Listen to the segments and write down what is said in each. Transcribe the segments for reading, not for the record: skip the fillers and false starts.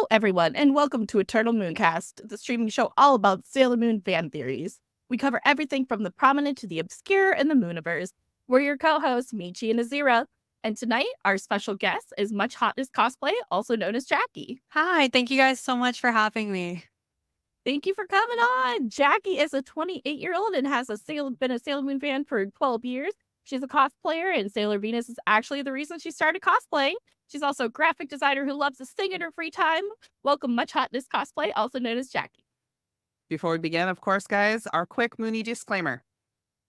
Hello, everyone, and welcome to Eternal Mooncast, the streaming show all about Sailor Moon fan theories. We cover everything from the prominent to the obscure in the Mooniverse. We're your co-hosts, Michi and Azira, and tonight our special guest is Much Hotness Cosplay, also known as Jackie. Hi, thank you guys so much for having me. Thank you for coming on. Jackie is a 28-year-old and has been a Sailor Moon fan for 12 years. She's a cosplayer, and Sailor Venus is actually the reason she started cosplaying. She's also a graphic designer who loves to sing in her free time. Welcome, Much Hotness Cosplay, also known as Jackie. Before we begin, of course, guys, our quick Moonie disclaimer.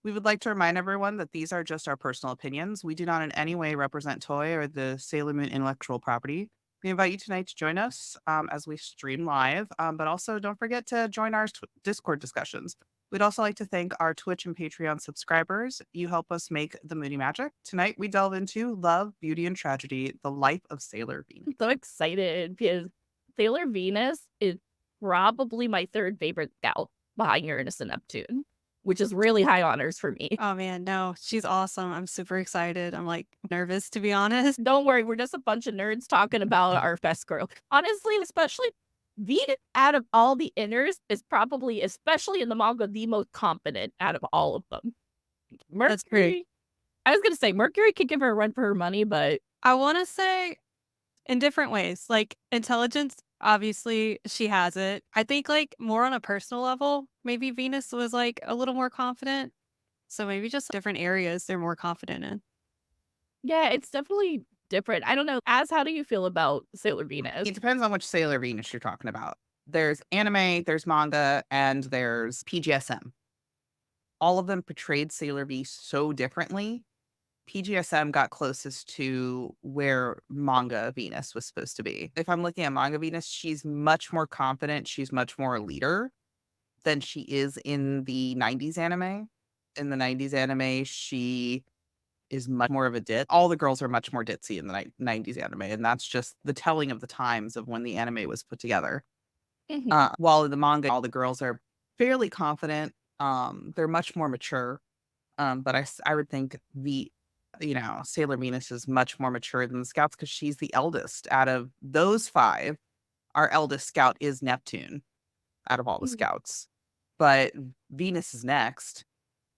We would like to remind everyone that these are just our personal opinions. We do not in any way represent Toei or the Sailor Moon intellectual property. We invite you tonight to join us as we stream live, but also don't forget to join our Discord discussions. We'd also like to thank our Twitch and Patreon subscribers. You help us make the Mooney magic. Tonight, we delve into Love, Beauty, and Tragedy, the life of Sailor Venus. I'm so excited because Sailor Venus is probably my third favorite scout behind Uranus and Neptune, which is really high honors for me. Oh man, no, she's awesome. I'm super excited. I'm like nervous, to be honest. Don't worry, we're just a bunch of nerds talking about our best girl. Honestly, especially Venus, out of all the inners, is probably, especially in the manga, the most confident out of all of them. Mercury, That's great. I was going to say, Mercury could give her a run for her money, but I want to say in different ways, like intelligence, obviously she has it. I think like more on a personal level, maybe Venus was like a little more confident. So maybe just different areas they're more confident in. yeah, it's definitely different. I don't know. How do you feel about Sailor Venus? It depends on which Sailor Venus you're talking about. There's anime, there's manga, and there's PGSM. All of them portrayed Sailor V so differently. PGSM got closest to where manga Venus was supposed to be. If I'm looking at manga Venus, she's much more confident. She's much more a leader than she is in the 90s anime. In the 90s anime, she is much more of a dit. All the girls are much more ditzy in the 90s anime, and that's just the telling of the times of when the anime was put together. While in the manga, all the girls are fairly confident. They're much more mature. But I would think Sailor Venus is much more mature than the scouts because she's the eldest out of those five. Our eldest scout is Neptune out of all the scouts, but Venus is next.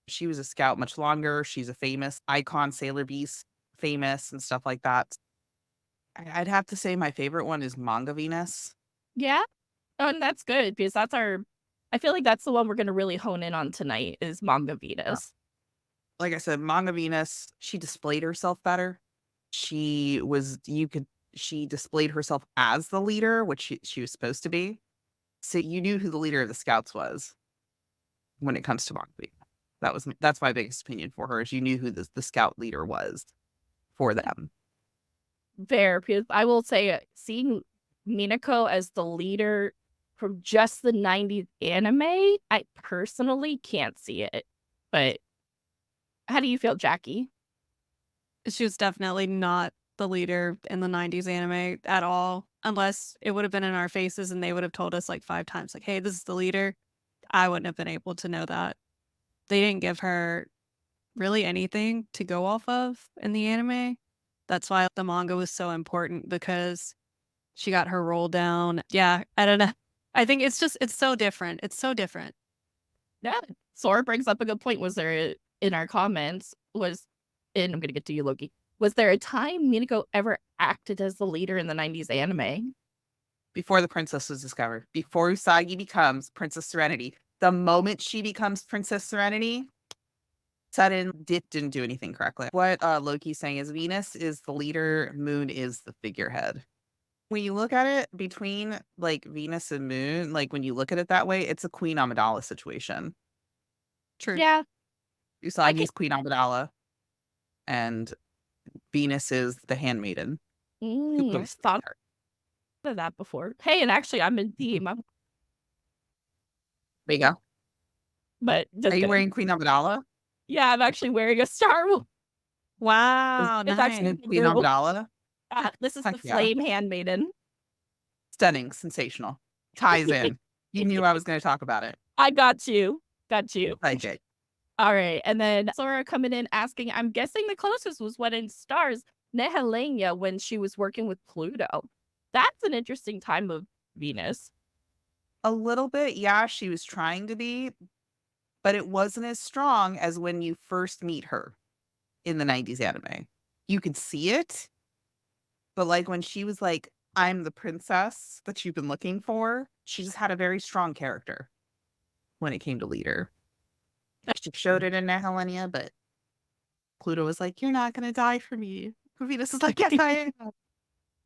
She was a scout much longer. She's a famous icon, Sailor Beast, famous and stuff like that. I'd have to say my favorite one is Manga Venus. Yeah. Oh, and that's good because I feel like that's the one we're going to really hone in on tonight is Manga Venus. Like I said, Manga Venus, she displayed herself better. She displayed herself as the leader, which she was supposed to be. So you knew who the leader of the scouts was when it comes to Manga Venus. That's my biggest opinion for her, is you knew who the scout leader was for them. Fair, because I will say seeing Minako as the leader from just the 90s anime, I personally can't see it. But how do you feel, Jackie? She was definitely not the leader in the 90s anime at all, unless it would have been in our faces and they would have told us like 5 times, like, hey, this is the leader. I wouldn't have been able to know that. They didn't give her really anything to go off of in the anime. That's why the manga was so important, because she got her roll down. Yeah, I don't know. I think it's so different. It's so different. Yeah, Sora brings up a good point. Was there in our comments and I'm going to get to you, Loki. Was there a time Minako ever acted as the leader in the 90s anime? Before the princess was discovered, before Usagi becomes Princess Serenity. The moment she becomes Princess Serenity, sudden didn't do anything correctly. What Loki's saying is Venus is the leader, Moon is the figurehead. When you look at it between like Venus and Moon, like when you look at it that way, it's a Queen Amidala situation. True. Yeah. Usagi's Queen Amidala, and Venus is the handmaiden. I've thought of that before. Hey, and actually, I'm in theme. There you go. But are you wearing Queen Amidala? Yeah, I'm actually wearing a Star Wars. Wow, it's nice. actually Queen Amidala. This is the Flame Handmaiden. Stunning, sensational. Ties in. You knew I was going to talk about it. I got you. Okay. All right, and then Sora coming in asking, I'm guessing the closest was what in Stars, Nehelenia when she was working with Pluto. That's an interesting time of Venus. A little bit, yeah, she was trying to be, but it wasn't as strong as when you first meet her in the 90s anime. You could see it, but like when she was like, I'm the princess that you've been looking for, she just had a very strong character when it came to leader. She showed it in Helenia, but Pluto was like, you're not going to die for me. Venus is like, yes, I am.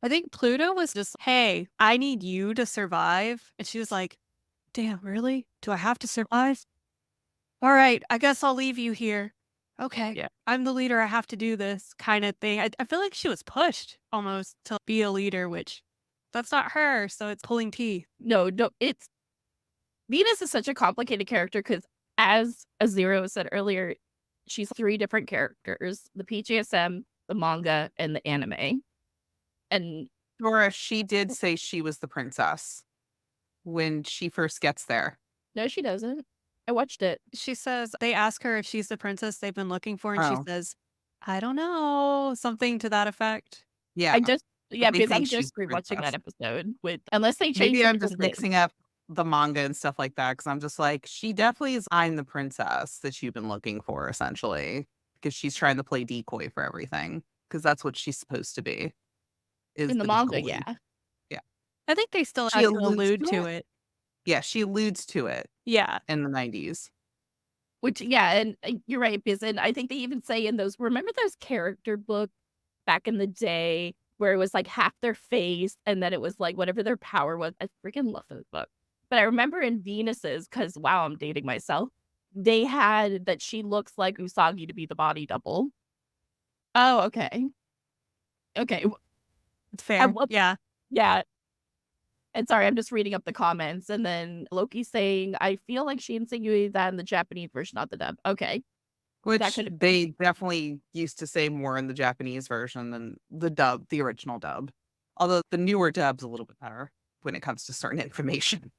I think Pluto was just, hey, I need you to survive. And she was like, damn, really? Do I have to survive? All right, I guess I'll leave you here. Okay, Yeah. I'm the leader. I have to do this kind of thing. I feel like she was pushed almost to be a leader, which that's not her. So it's pulling teeth. No, it's Venus is such a complicated character because, as Azira said earlier, she's 3 different characters: the PGSM, the manga, and the anime. And Dora, she did say she was the princess when she first gets there. no, she doesn't. I watched it. She says they ask her if she's the princess they've been looking for, and she Oh. says, I don't know, something to that effect. Yeah. I just they because I'm think she's just the rewatching princess. that episode with unless they change Maybe it I'm to just Liz. mixing up the manga and stuff like that because I'm just like, she definitely is I'm the princess that you've been looking for, essentially, because she's trying to play decoy for everything because that's what she's supposed to be. Is in the the manga, decoy. yeah. I think they still She have to alludes allude to to it. Yeah, she alludes to it Yeah. in the 90s. Which, yeah, and you're right, because I think they even say in those, remember those character books back in the day where it was like half their face and then it was like whatever their power was. I freaking love those books. But I remember in Venus's, because wow, I'm dating myself, they had that she looks like Usagi to be the body double. Oh, okay. Okay. It's fair. what- Yeah. Yeah. And sorry, I'm just reading up the comments. And then Loki saying, I feel like she insinuated that in the Japanese version, not the dub. Okay. Which could've- they definitely used to say more in the Japanese version than the dub, the original dub. Although the newer dub's a little bit better when it comes to certain information.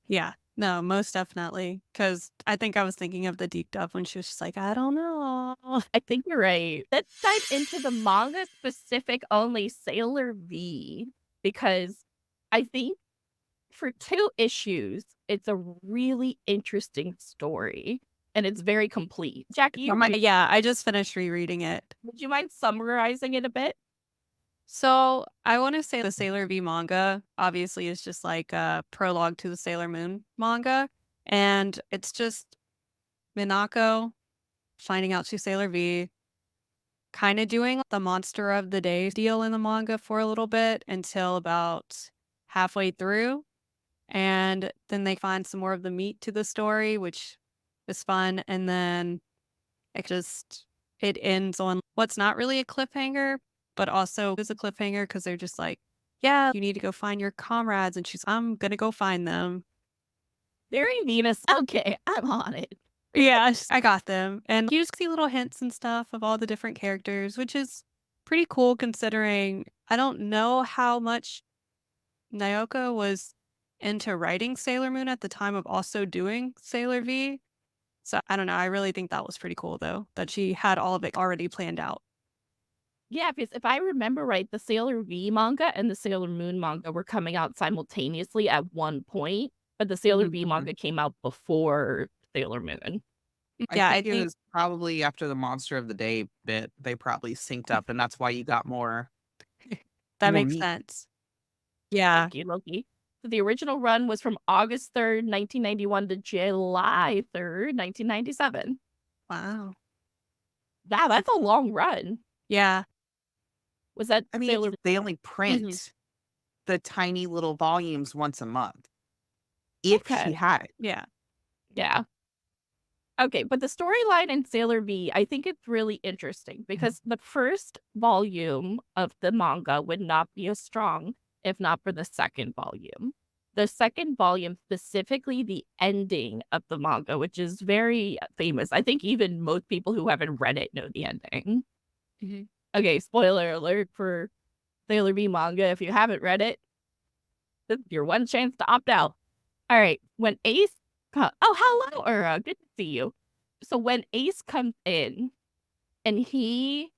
Yeah. No, most definitely. Because I think I was thinking of the deep dub when she was just like, I don't know. I think you're right. Let's dive into the manga specific only Sailor V, because I think for 2 issues, it's a really interesting story and it's very complete. Jackie, Yeah, I just finished rereading it. would you mind summarizing it a bit? So I want to say the Sailor V manga obviously is just like a prologue to the Sailor Moon manga. And it's just Minako finding out she's Sailor V, kind of doing the monster of the day deal in the manga for a little bit until about halfway through. And then they find some more of the meat to the story, which is fun. And then it ends on what's not really a cliffhanger, but also is a cliffhanger because they're just like, yeah, you need to go find your comrades. And I'm going to go find them. Very Venus. Okay, I'm on it. Yeah, I got them. And you just see little hints and stuff of all the different characters, which is pretty cool considering I don't know how much Naoka was into writing Sailor Moon at the time of also doing Sailor V. So I don't know. I really think that was pretty cool, though, that she had all of it already planned out. Yeah, because if I remember right, the Sailor V manga and the Sailor Moon manga were coming out simultaneously at one point, but the Sailor V manga came out before Sailor Moon. Yeah, I think it was probably after the Monster of the Day bit, they probably synced up, and that's why you got more. that more makes meat. sense. Yeah. Thank you, Loki. So the original run was from August 3rd, 1991 to July 3rd, 1997. Wow. Wow, that's a long run. Yeah. Was that I mean, Sailor they only print the tiny little volumes once a month. If Okay. she had it. Yeah. Yeah. Okay, but the storyline in Sailor V, I think it's really interesting because the first volume of the manga would not be as strong if not for the second volume. The second volume, specifically the ending of the manga, which is very famous. I think even most people who haven't read it know the ending. Okay, spoiler alert for Sailor V manga. If you haven't read it, this is your one chance to opt out. All right, when Ace oh, hello, Ura. Good to see you. So when Ace comes in and he...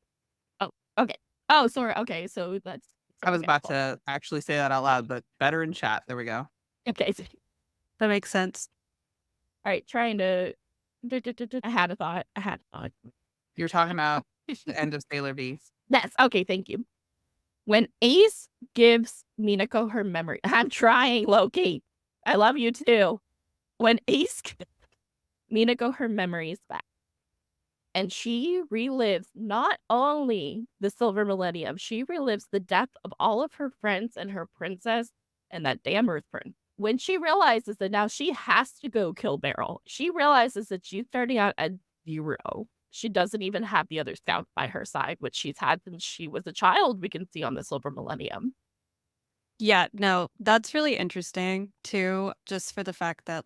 Oh, okay. Oh, sorry. Okay, so that's I was about to actually say that out loud, but better in chat. There we go. Okay. That makes sense. All right, trying to. I had a thought. You're talking about the end of Sailor V. Yes. Okay. Thank you. When Ace gives Minako her memory, I'm trying, Loki. I love you too. When Ace gives Minako her memories back, and she relives not only the Silver Millennium, she relives the death of all of her friends and her princess and that damn Earth Prince. When she realizes that now she has to go kill Beryl, she realizes that she's starting out at 0. She doesn't even have the other scout by her side, which she's had since she was a child, we can see on the Silver Millennium. Yeah, no, that's really interesting too, just for the fact that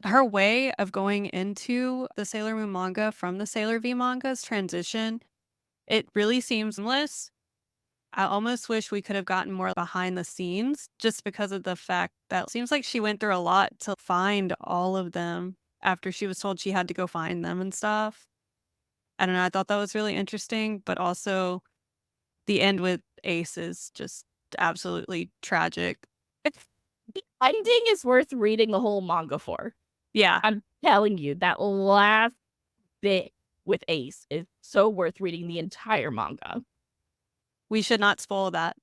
her way of going into the Sailor Moon manga from the Sailor V manga's transition, it really seems seamless. I almost wish we could have gotten more behind the scenes just because of the fact that it seems like she went through a lot to find all of them after she was told she had to go find them and stuff. I don't know. I thought that was really interesting, but also the end with Ace is just absolutely tragic. The ending is worth reading the whole manga for. Yeah. I'm telling you, that last bit with Ace is so worth reading the entire manga. We should not spoil that.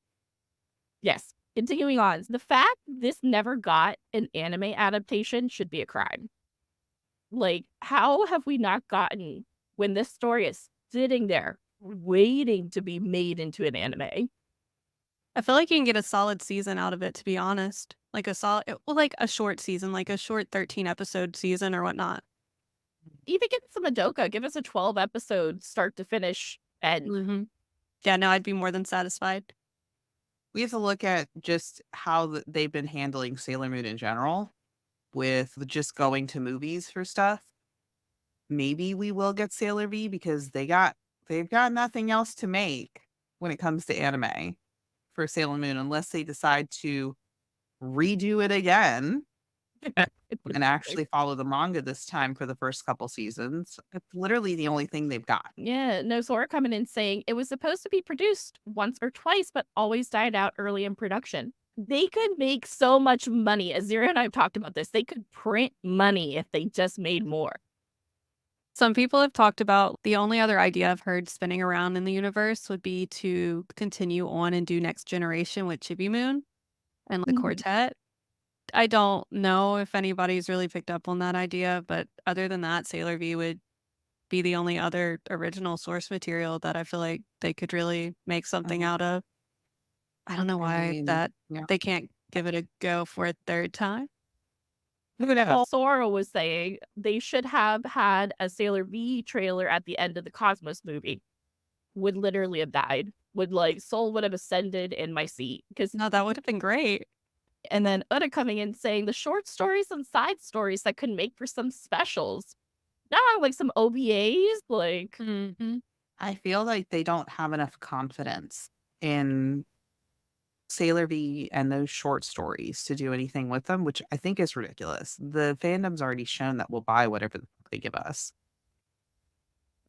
Yes. Continuing on, the fact this never got an anime adaptation should be a crime. Like, how have we not gotten when this story is sitting there waiting to be made into an anime? I feel like you can get a solid season out of it, to be honest. Like a short season, like a short 13 episode season or whatnot. Even get some Madoka, give us a 12 episode start to finish and Mm-hmm. Yeah, no, I'd be more than satisfied. We have to look at just how they've been handling Sailor Moon in general with just going to movies for stuff. Maybe we will get Sailor V because they've got nothing else to make when it comes to anime for Sailor Moon unless they decide to redo it again and actually follow the manga this time for the first couple seasons. It's literally the only thing they've got. Yeah, no, Sora coming in saying it was supposed to be produced once or twice, but always died out early in production. They could make so much money. Azira and I have talked about this. They could print money if they just made more. Some people have talked about the only other idea I've heard spinning around in the universe would be to continue on and do Next Generation with Chibi Moon and the Mhm. quartet. I don't know if anybody's really picked up on that idea, but other than that, Sailor V would be the only other original source material that I feel like they could really make something out of. I don't know why Yeah. they can't give it a go for a third time. Who knows? Sora was saying they should have had a Sailor V trailer at the end of the Cosmos movie. Would literally have died. Soul would have ascended in my seat. No, that would have been great. And then Uda coming in saying the short stories and side stories that could make for some specials. Like some OVAs, like Mm-hmm. I feel like they don't have enough confidence in Sailor V and those short stories to do anything with them, which I think is ridiculous. The fandom's already shown that we'll buy whatever they give us.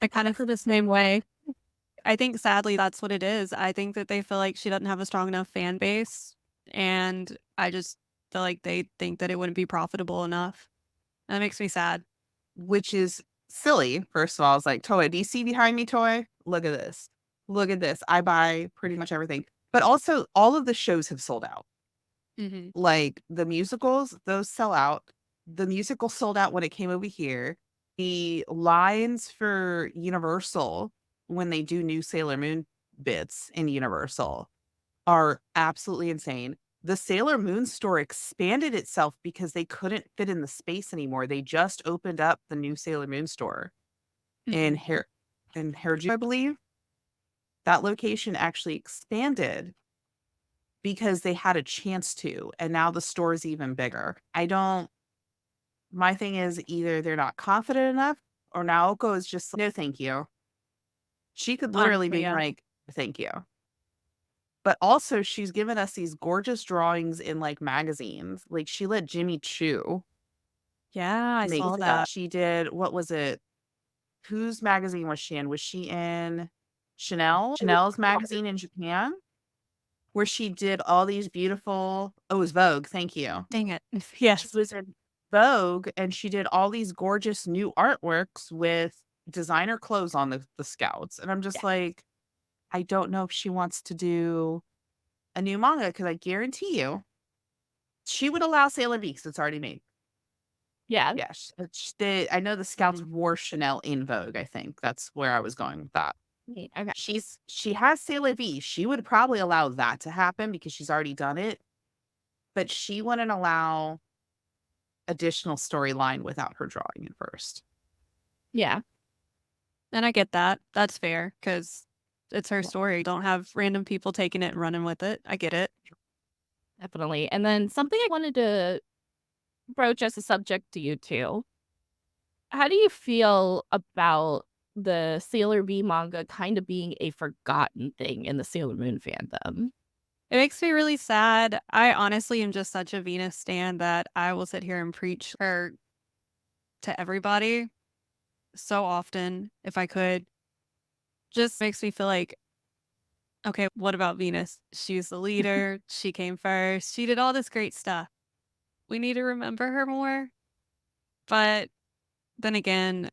I kind of feel the same way. I think sadly that's what it is. I think that they feel like she doesn't have a strong enough fan base, and I just feel like they think that it wouldn't be profitable enough. That makes me sad. Which is silly. First of all, it's like, Toei, do you see behind me, Toei? Look at this. Look at this. I buy pretty much everything. But also, all of the shows have sold out. Mm-hmm. Like the musicals, those sell out. The musical sold out when it came over here. The lines for Universal, when they do new Sailor Moon bits in Universal, are absolutely insane. The Sailor Moon store expanded itself because they couldn't fit in the space anymore. They just opened up the new Sailor Moon store in Harajuku, I believe. That location actually expanded because they had a chance to, and now the store is even bigger. My thing is either they're not confident enough or Naoko is just, no, thank you. She could literally Honestly, be yeah. like, thank you. But also she's given us these gorgeous drawings in like magazines. Like she let Jimmy Choo Yeah, I make saw stuff. that. She did, what was it? Whose magazine was she in? Was she in Chanel? Chanel's magazine in Japan? where she did all these beautiful, oh, it was Vogue, thank you. Dang it. She Yes. was in Vogue and she did all these gorgeous new artworks with designer clothes on the scouts. And I'm just Yeah. like, I don't know if she wants to do a new manga because I guarantee you she would allow Sailor V because it's already made. Yeah. Yes. I know the scouts wore Chanel in Vogue, I think. That's where I was going with that. Okay. She has Sailor V. She would probably allow that to happen because she's already done it. But she wouldn't allow additional storyline without her drawing it first. Yeah. And I get that. That's fair because it's her story. Don't have random people taking it and running with it. I get it. Definitely. And then something I wanted to broach as a subject to you too. How do you feel about the Sailor V manga kind of being a forgotten thing in the Sailor Moon fandom? It makes me really sad. I honestly am just such a Venus stan that I will sit here and preach her to everybody so often if I could. Just makes me feel like, okay, what about Venus? She's the leader. She came first. She did all this great stuff. We need to remember her more. But then again,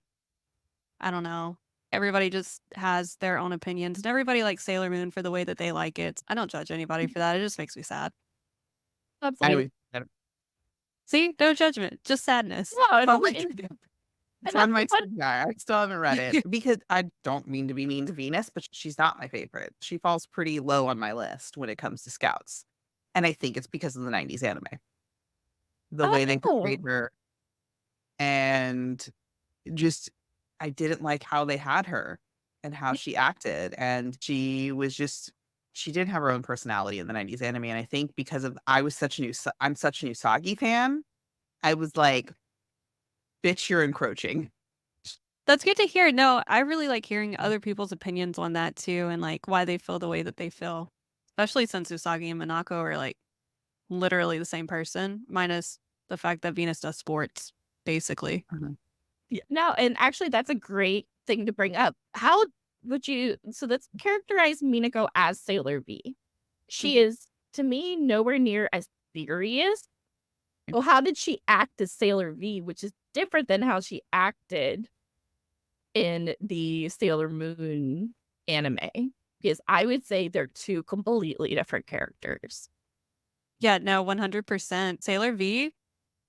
I don't know. Everybody just has their own opinions, and everybody likes Sailor Moon for the way that they like it. I don't judge anybody for that. It just makes me sad. Absolutely. Anyway, See, no judgment, just sadness. No, oh my and God. It's that's on my what guy. I still haven't read it because I don't mean to be mean to Venus, but she's not my favorite. She falls pretty low on my list when it comes to scouts. And I think it's because of the 90s anime. The way they portrayed her and just I didn't like how they had her and how she acted. And she didn't have her own personality in the 90s anime. And I think because of I'm such an Usagi fan, I was like, bitch, you're encroaching. That's good to hear. No, I really like hearing other people's opinions on that too, and like why they feel the way that they feel. Especially since Usagi and Minako are like literally the same person, minus the fact that Venus does sports, basically. Yeah. No, and actually that's a great thing to bring up. How would you let's characterize Minako as Sailor V. She is, to me, nowhere near as serious. Well, how did she act as Sailor V, which is different than how she acted in the Sailor Moon anime? Because I would say they're two completely different characters. Yeah, no, 100%. Sailor V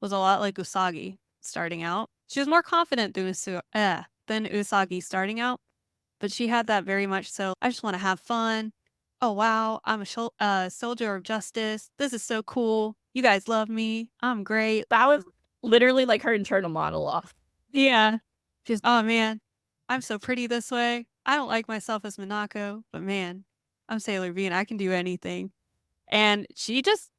was a lot like Usagi starting out. She was more confident than Usagi starting out, but she had that very much so, I just want to have fun. Oh, wow, I'm a soldier of justice. This is so cool. You guys love me. I'm great. That was literally like her internal monologue. Yeah. She's, oh man, I'm so pretty this way. I don't like myself as Minako, but man, I'm Sailor V and I can do anything. And she just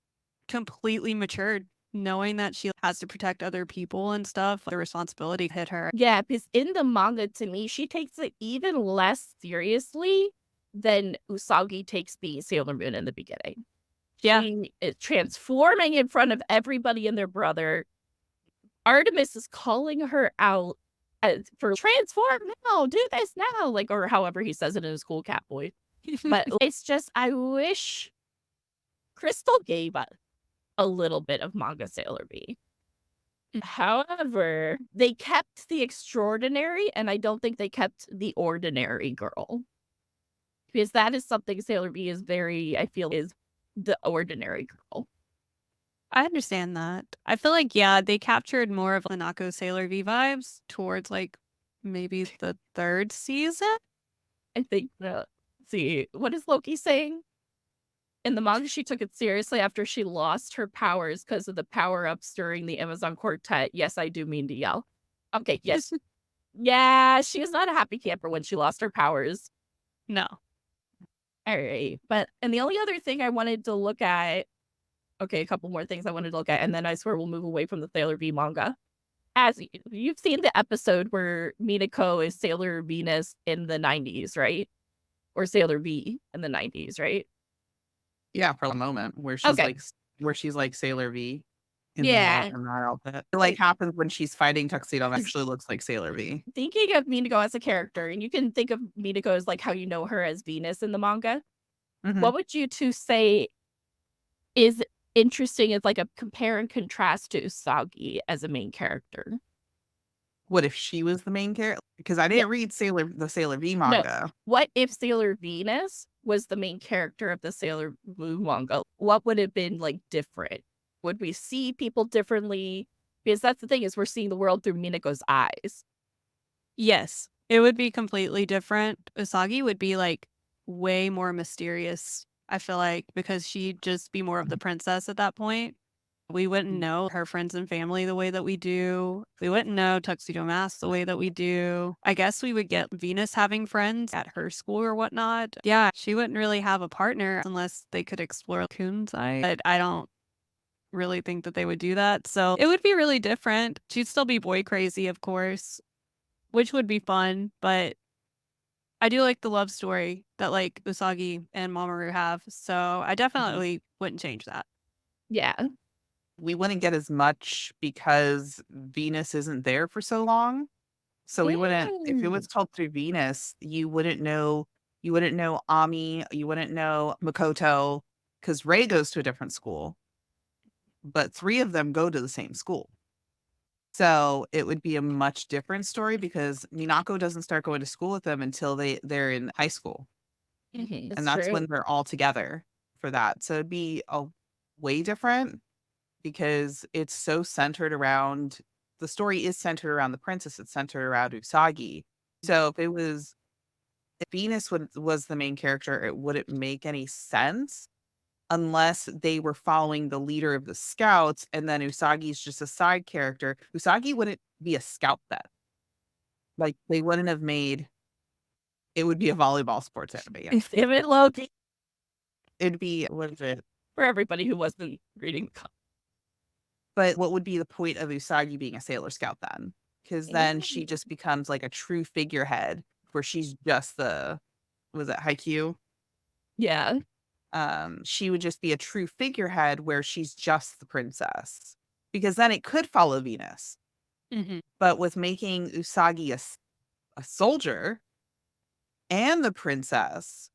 completely matured, knowing that she has to protect other people and stuff. The responsibility hit her. Yeah, because in the manga, to me, she takes it even less seriously than Usagi takes being Sailor Moon in the beginning. Yeah. She is transforming in front of everybody and their brother. Artemis is calling her out for transform now, do this now, like, or however he says it in his cool cat voice. But it's just, I wish Crystal gave us a little bit of manga Sailor V. However, they kept the extraordinary, and I don't think they kept the ordinary girl. Because that is something Sailor V is very, I feel, is the ordinary girl. I understand that. I feel like, yeah, they captured more of Minako Sailor V vibes towards like maybe the third season. I think, see, what is Loki saying? In the manga, she took it seriously after she lost her powers because of the power-ups during the Amazon Quartet. Yes, I do mean to yell. Okay, yes. Yeah, she was not a happy camper when she lost her powers. No. All right. And the only other thing I wanted to look at, okay, a couple more things I wanted to look at, and then I swear we'll move away from the Sailor V manga. As you've seen the episode where Minako is Sailor Venus in the 90s, right? Or Sailor V in the 90s, right? Yeah, for a moment where she's Okay. like Sailor V. In Yeah. that outfit. It like happens when she's fighting Tuxedo and actually looks like Sailor V. Thinking of Minako as a character, and you can think of Minako as like how you know her as Venus in the manga. Mhm. What would you two say is interesting as like a compare and contrast to Usagi as a main character? What if she was the main character? Because I Yeah. didn't read the Sailor V No. manga. What if Sailor Venus was the main character of the Sailor Moon manga? What would have been like different? Would we see people differently? Because that's the thing is we're seeing the world through Minako's eyes. Yes, it would be completely different. Usagi would be like way more mysterious, I feel like, because she'd just be more of the princess at that point. We wouldn't know her friends and family the way that we do. We wouldn't know Tuxedo Mask the way that we do. I guess we would get Venus having friends at her school or whatnot. Yeah, she wouldn't really have a partner unless they could explore Kunzai. But I don't really think that they would do that. So it would be really different. She'd still be boy crazy, of course, which would be fun. But I do like the love story that like Usagi and Mamoru have. So I definitely wouldn't change that. Yeah. We wouldn't get as much because Venus isn't there for so long. So we wouldn't, if it was told through Venus, you wouldn't know Ami, you wouldn't know Makoto, because Ray goes to a different school, but 3 of them go to the same school. So it would be a much different story because Minako doesn't start going to school with them until they're in high school. And that's when they're all together for that. So it'd be a way different because it's so centered around the story is centered around the princess. It's centered around Usagi. So if Venus was the main character, it wouldn't make any sense unless they were following the leader of the scouts and then Usagi's just a side character. Usagi wouldn't be a scout then. Like they wouldn't have made it would be a volleyball sports anime. Yeah. Damn it, Loki. It'd be what is it? For everybody who wasn't reading the But what would be the point of Usagi being a Sailor Scout then? Because then she just becomes like a true figurehead where she's just was it Haikyuu? Yeah. She would just be a true figurehead where she's just the princess. Because then it could follow Venus. But with making Usagi a soldier and the princess,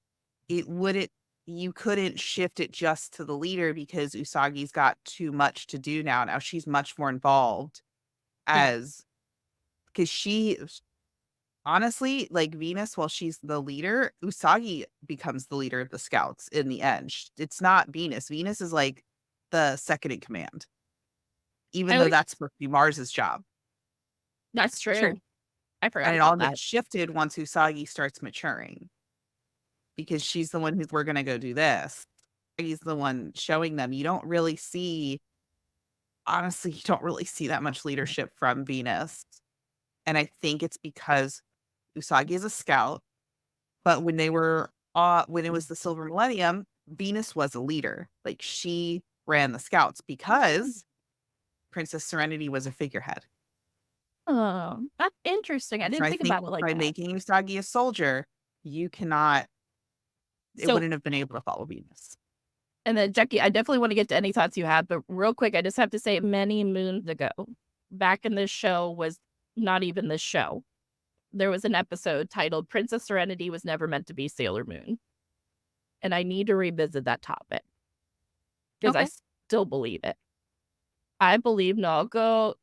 you couldn't shift it just to the leader because Usagi's got too much to do now. Now she's much more involved because she honestly, like Venus, while she's the leader, Usagi becomes the leader of the scouts in the end. It's not Venus. Venus is like the second in command, even though that's supposed to be Mars's job. That's true. Sure. I forgot And it all about that. gets shifted once Usagi starts maturing because she's the one who's we're gonna go do this. He's the one showing them. You don't really see, honestly, you don't really see that much leadership from Venus. And I think it's because Usagi is a scout, but when it was the Silver Millennium, Venus was a leader. Like she ran the scouts because Princess Serenity was a figurehead. Oh, that's interesting. I So didn't I think think about it like by that. making Usagi a soldier, it So- wouldn't have been able to follow Venus. And then, Jackie, I definitely want to get to any thoughts you have, but real quick, I just have to say, many moons ago, back in this show was not even this show. There was an episode titled Princess Serenity Was Never Meant to Be Sailor Moon. And I need to revisit that topic because I Okay. still believe it. I believe Naoko,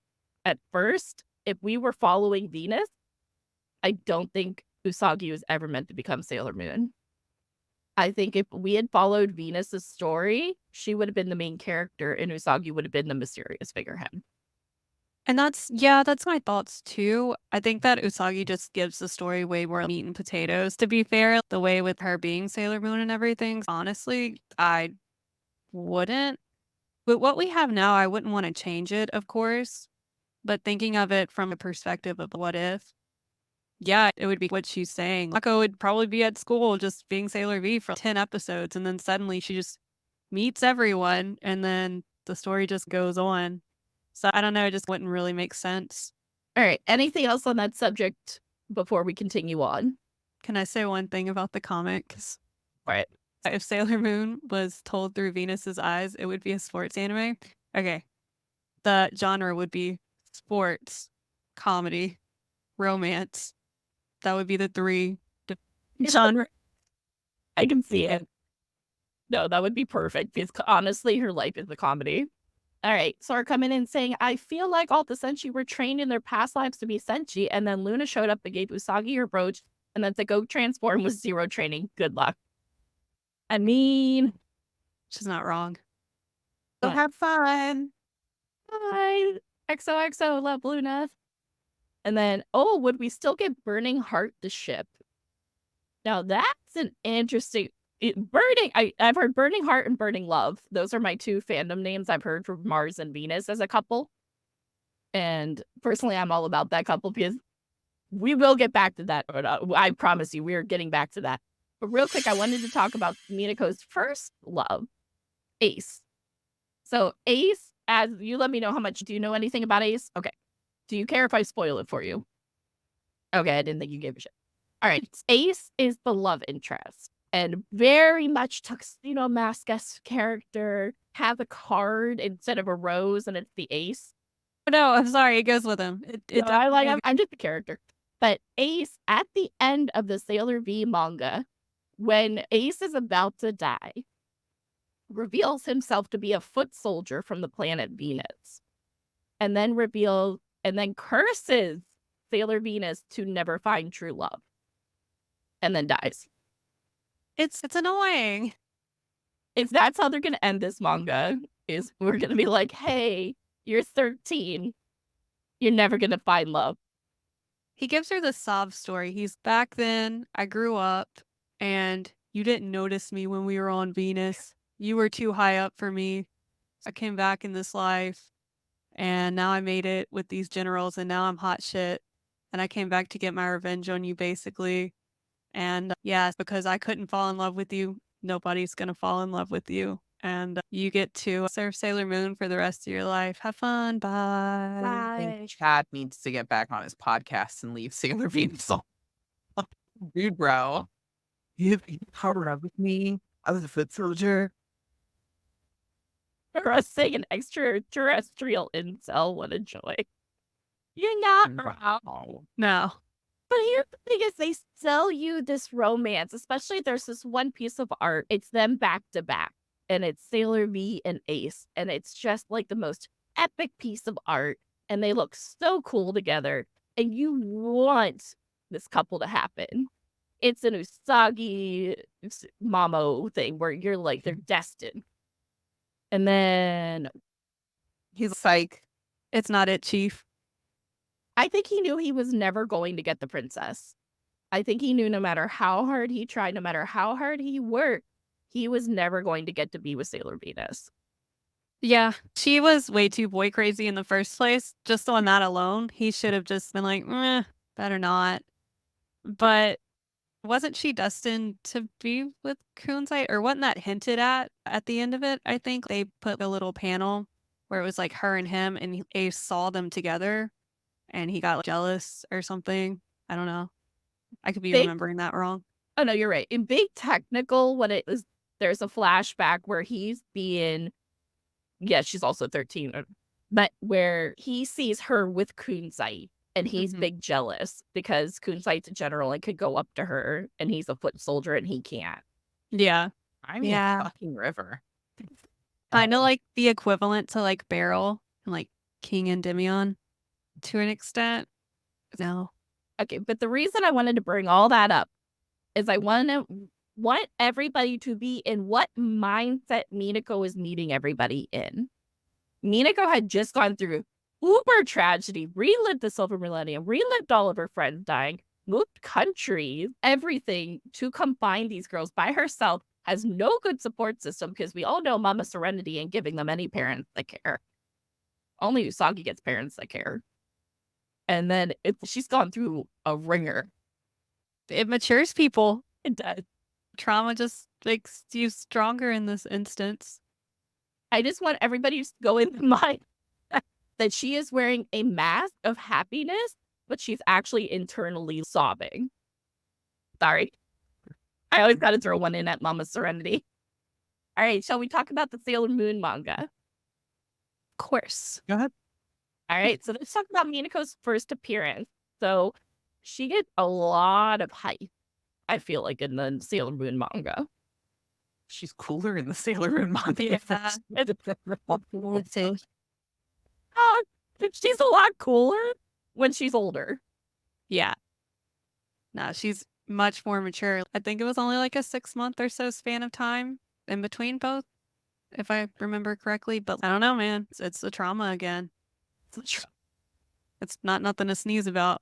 at first, if we were following Venus, I don't think Usagi was ever meant to become Sailor Moon. I think if we had followed Venus's story, she would have been the main character and Usagi would have been the mysterious figurehead. And that's my thoughts too. I think that Usagi just gives the story way more meat and potatoes. To be fair, the way with her being Sailor Moon and everything, honestly, I wouldn't. But what we have now, I wouldn't want to change it, of course. But thinking of it from a perspective of what if, yeah, it would be what she's saying. Mako would probably be at school just being Sailor V for 10 episodes, and then suddenly she just meets everyone, and then the story just goes on. So I don't know, it just wouldn't really make sense. All right. Anything else on that subject before we continue on? Can I say one thing about the comics? Right. If Sailor Moon was told through Venus's eyes, it would be a sports anime. Okay. The genre would be sports, comedy, romance. That would be the 3 genre. I can see it. No, that would be perfect because honestly, her life is a comedy. All right, Sora coming in saying, I feel like all the Senshi were trained in their past lives to be Senshi, and then Luna showed up and gave Usagi her brooch, and then to go transform with zero training. Good luck. I mean, She's not wrong. So What? have fun. hi, XOXO, love Luna. And then, oh, would we still get Burning Heart the ship? Now that's an interesting... I've heard Burning Heart and Burning Love. Those are my two fandom names I've heard for Mars and Venus as a couple. And personally, I'm all about that couple because we will get back to that. I promise you, we are getting back to that. But real quick, I wanted to talk about Minako's first love, Ace. So Ace, as you let me know how much, do you know anything about Ace? Okay. Do you care if I spoil it for you? Okay, I didn't think you gave a shit. All right, Ace is the love interest and very much Tuxedo Mask-esque character, have a card instead of a rose and it's the ace. No, I'm sorry. It goes with him. I'm just a character. But Ace, at the end of the Sailor V manga, when Ace is about to die, reveals himself to be a foot soldier from the planet Venus. And then curses Sailor Venus to never find true love. And then dies. It's annoying. If that's how they're gonna end this manga, is we're gonna be like, hey, you're 13. You're never gonna find love. He gives her the sob story. He's back then, I grew up, and you didn't notice me when we were on Venus. You were too high up for me. I came back in this life, and now I made it with these generals, and now I'm hot shit. And I came back to get my revenge on you, basically. And yeah, because I couldn't fall in love with you, nobody's gonna fall in love with you. And you get to serve Sailor Moon for the rest of your life. Have fun. Bye. I think Chad needs to get back on his podcast and leave Sailor Venus alone. Dude, bro. You powered up with me. I was a foot soldier. For us saying an extraterrestrial incel, what a joy. You're not wrong. Wow. No. But here's the thing is they sell you this romance, especially there's this one piece of art. It's them back to back. And it's Sailor V and Ace. And it's just like the most epic piece of art. And they look so cool together. And you want this couple to happen. It's an Usagi Mamo thing where you're like, they're destined. And then He's like, It's not it, Chief. I think he knew he was never going to get the princess. I think he knew no matter how hard he tried, no matter how hard he worked, he was never going to get to be with Sailor Venus. Yeah, she was way too boy crazy in the first place. Just on that alone, he should have just been like, better not. But wasn't she destined to be with Kunzite? Or wasn't that hinted at the end of it? I think they put a little panel where it was like her and him, and Ace saw them together, and he got jealous or something. I don't know. I could be remembering that wrong. Oh, no, you're right. In Big Technical, when it was, there's a flashback where he's being, she's also 13, but where he sees her with Kunzite. And he's big jealous because Kunzite's a general and could go up to her, and he's a foot soldier and he can't. Yeah. I mean, fucking River. Kind of like the equivalent to like Beryl and like King and Endymion to an extent. No. Okay, but the reason I wanted to bring all that up is I want everybody to be in what mindset Minako is meeting everybody in. Minako had just gone through uber tragedy, relived the Silver Millennium, relived all of her friends dying, moved countries, everything to combine these girls by herself, has no good support system because we all know Mama Serenity ain't giving them any parents that care. Only Usagi gets parents that care. And then she's gone through a ringer. It matures people. It does. Trauma just makes you stronger in this instance. I just want everybody to go in mind that she is wearing a mask of happiness, but she's actually internally sobbing. Sorry. I always got to throw one in at Mama Serenity. All right, shall we talk about the Sailor Moon manga? Of course. Go ahead. All right, so let's talk about Minako's first appearance. So she gets a lot of hype, I feel like, in the Sailor Moon manga. She's cooler in the Sailor Moon manga. Yeah. Oh, she's a lot cooler when she's older. Yeah. No, she's much more mature. I think it was only like a 6-month or so span of time in between both, if I remember correctly. But I don't know, man. It's the trauma again. It's not nothing to sneeze about.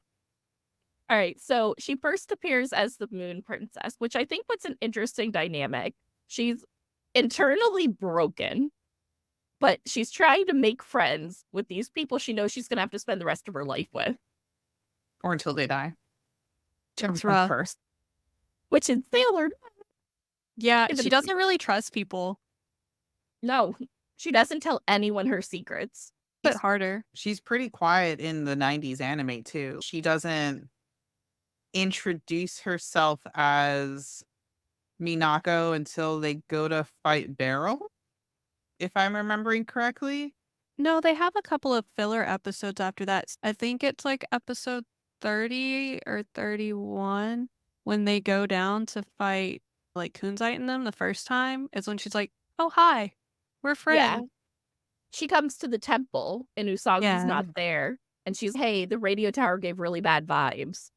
All right, so she first appears as the Moon Princess, which I think was an interesting dynamic. She's internally broken, but she's trying to make friends with these people she knows she's going to have to spend the rest of her life with. Or until they die. That's rough. First. Which in Sailor, Yeah, It's she a- doesn't really trust people. no, she doesn't tell anyone her secrets. A bit harder. She's pretty quiet in the 90s anime too. She doesn't introduce herself as Minako until they go to fight Beryl, if I'm remembering correctly. No, they have a couple of filler episodes after that. I think it's like episode 30 or 31 when they go down to fight like Kunzite and them the first time is when she's like, "Oh, hi. We're friends." Yeah. She comes to the temple and Usagi's Yeah. not there. And she's, hey, the radio tower gave really bad vibes.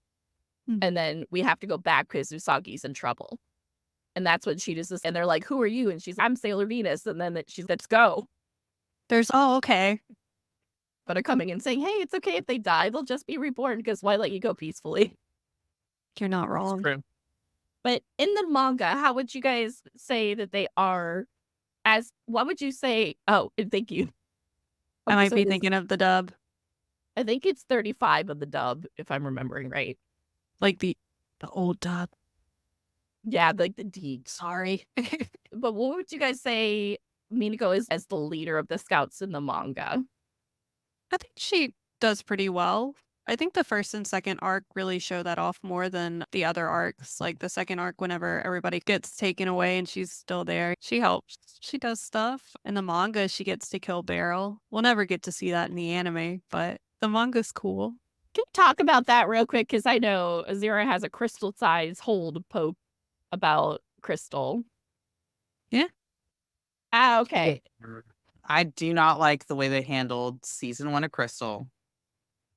Hmm. And then we have to go back because Usagi's in trouble. And that's when she does this. And they're like, who are you? And she's, I'm Sailor Venus. And then she's, let's go. There's okay. But are coming and saying, hey, it's okay if they die. They'll just be reborn because why let you go peacefully? You're not wrong. True. But in the manga, how would you guys say that they are as, what would you say? Oh, thank you. I might So be it is- thinking of the dub, I think it's 35 of the dub, if I'm remembering right. like the old dub. Yeah, like the deeds. Sorry. But what would you guys say Minako is as the leader of the scouts in the manga? I think she does pretty well. I think the first and second arc really show that off more than the other arcs. Like the second arc, whenever everybody gets taken away and she's still there, she helps. She does stuff. In the manga, she gets to kill Beryl. We'll never get to see that in the anime, but the manga's cool. Can you talk about that real quick? Because I know Azira has a crystal size hold poke about Crystal. Yeah. Ah, okay. I do not like the way they handled season 1 of Crystal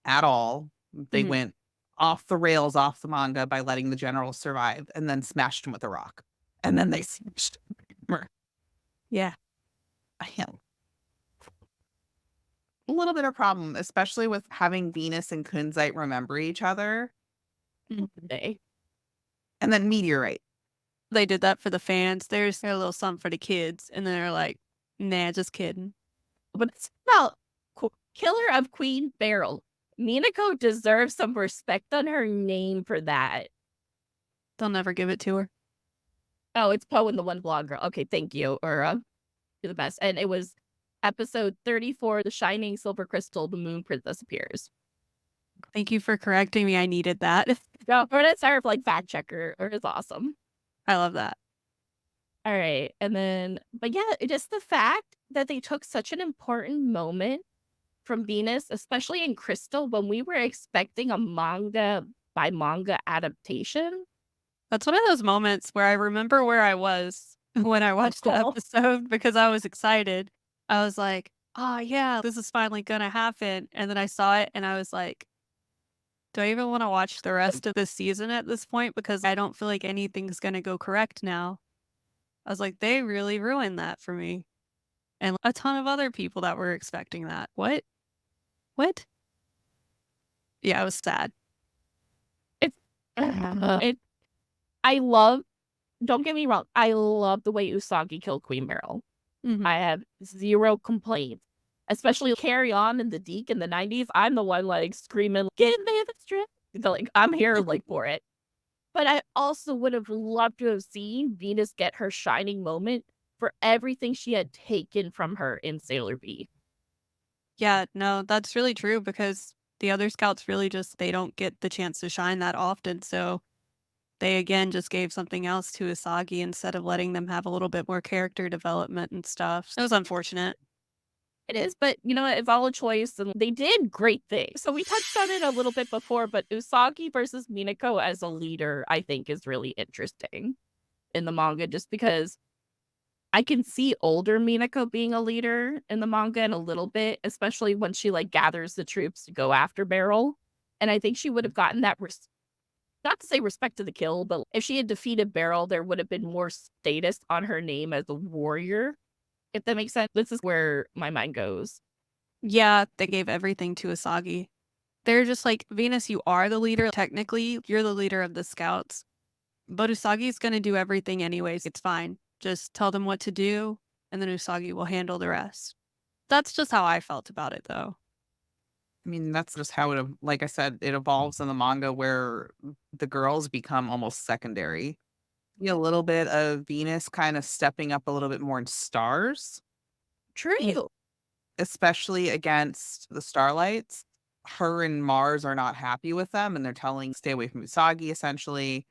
at all. They Mhm. went off the rails off the manga by letting the general survive and then smashed him with a rock. And then they smashed him. Yeah. I am a little bit of problem, especially with having Venus and Kunzite remember each other. They. And then Meteorite. They did that for the fans. There's a little something for the kids. And then they're like, nah, just kidding. But it's about Killer of Queen Beryl. Minako deserves some respect on her name for that. They'll never give it to her. Oh, it's Poe and the One Blonde Girl. Okay, thank you, Ura. You're the best. And it was episode 34, The Shining Silver Crystal, the Moon Princess appears. Thank you for correcting me. I needed that. No, or it's our like fact checker, or it's awesome. I love that. All right. And then, but yeah, just the fact that they took such an important moment from Venus, especially in Crystal, when we were expecting a manga by manga adaptation. That's one of those moments where I remember where I was when I watched the Oh. episode because I was excited. I was like, oh, yeah, this is finally going to happen. And then I saw it and I was like, do I even want to watch the rest of this season at this point? Because I don't feel like anything's going to go correct now. I was like, they really ruined that for me. And a ton of other people that were expecting that. What? Yeah, I was sad. I love, don't get me wrong, I love the way Usagi killed Queen Beryl. Mhm. I have zero complaints. Especially Carry On in the Deke in the 90s. I'm the one like screaming, give me the strip. Like, I'm here like for it. But I also would have loved to have seen Venus get her shining moment for everything she had taken from her in Sailor V. Yeah, no, that's really true because the other scouts really just, they don't get the chance to shine that often. So they again just gave something else to Usagi instead of letting them have a little bit more character development and stuff. It was unfortunate. It is, but you know, it's all a choice, and they did great things. So we touched on it a little bit before, but Usagi versus Minako as a leader, I think, is really interesting in the manga, just because I can see older Minako being a leader in the manga in a little bit, especially when she like gathers the troops to go after Beryl. And I think she would have gotten that not to say respect to the kill, but if she had defeated Beryl, there would have been more status on her name as a warrior. If that makes sense. This is where my mind goes. Yeah, they gave everything to Usagi. They're just like, Venus, you are the leader. Technically, you're the leader of the scouts. But Usagi's going to do everything anyways. It's fine. Just tell them what to do, and then Usagi will handle the rest. That's just how I felt about it, though. I mean, that's just how it, like I said, it evolves in the manga where the girls become almost secondary. A little bit of Venus kind of stepping up a little bit more in stars, True. especially against the Starlights. Her and Mars are not happy with them, and they're telling stay away from Usagi, essentially.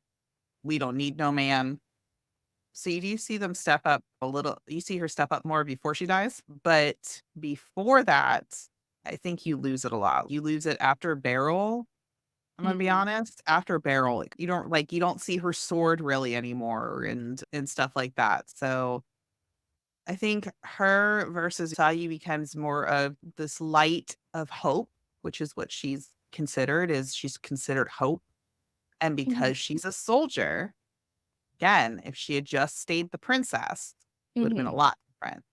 We don't need no man. So you do see them step up a little. You see her step up more before she dies. But before that, I think you lose it a lot. You lose it after Beryl. I'm gonna be honest. After Beryl, like, you don't see her sword really anymore and stuff like that. So I think her versus Usagi becomes more of this light of hope, which is what she's considered. Is she's considered hope, and because she's a soldier, again, if she had just stayed the princess, it would have been a lot different.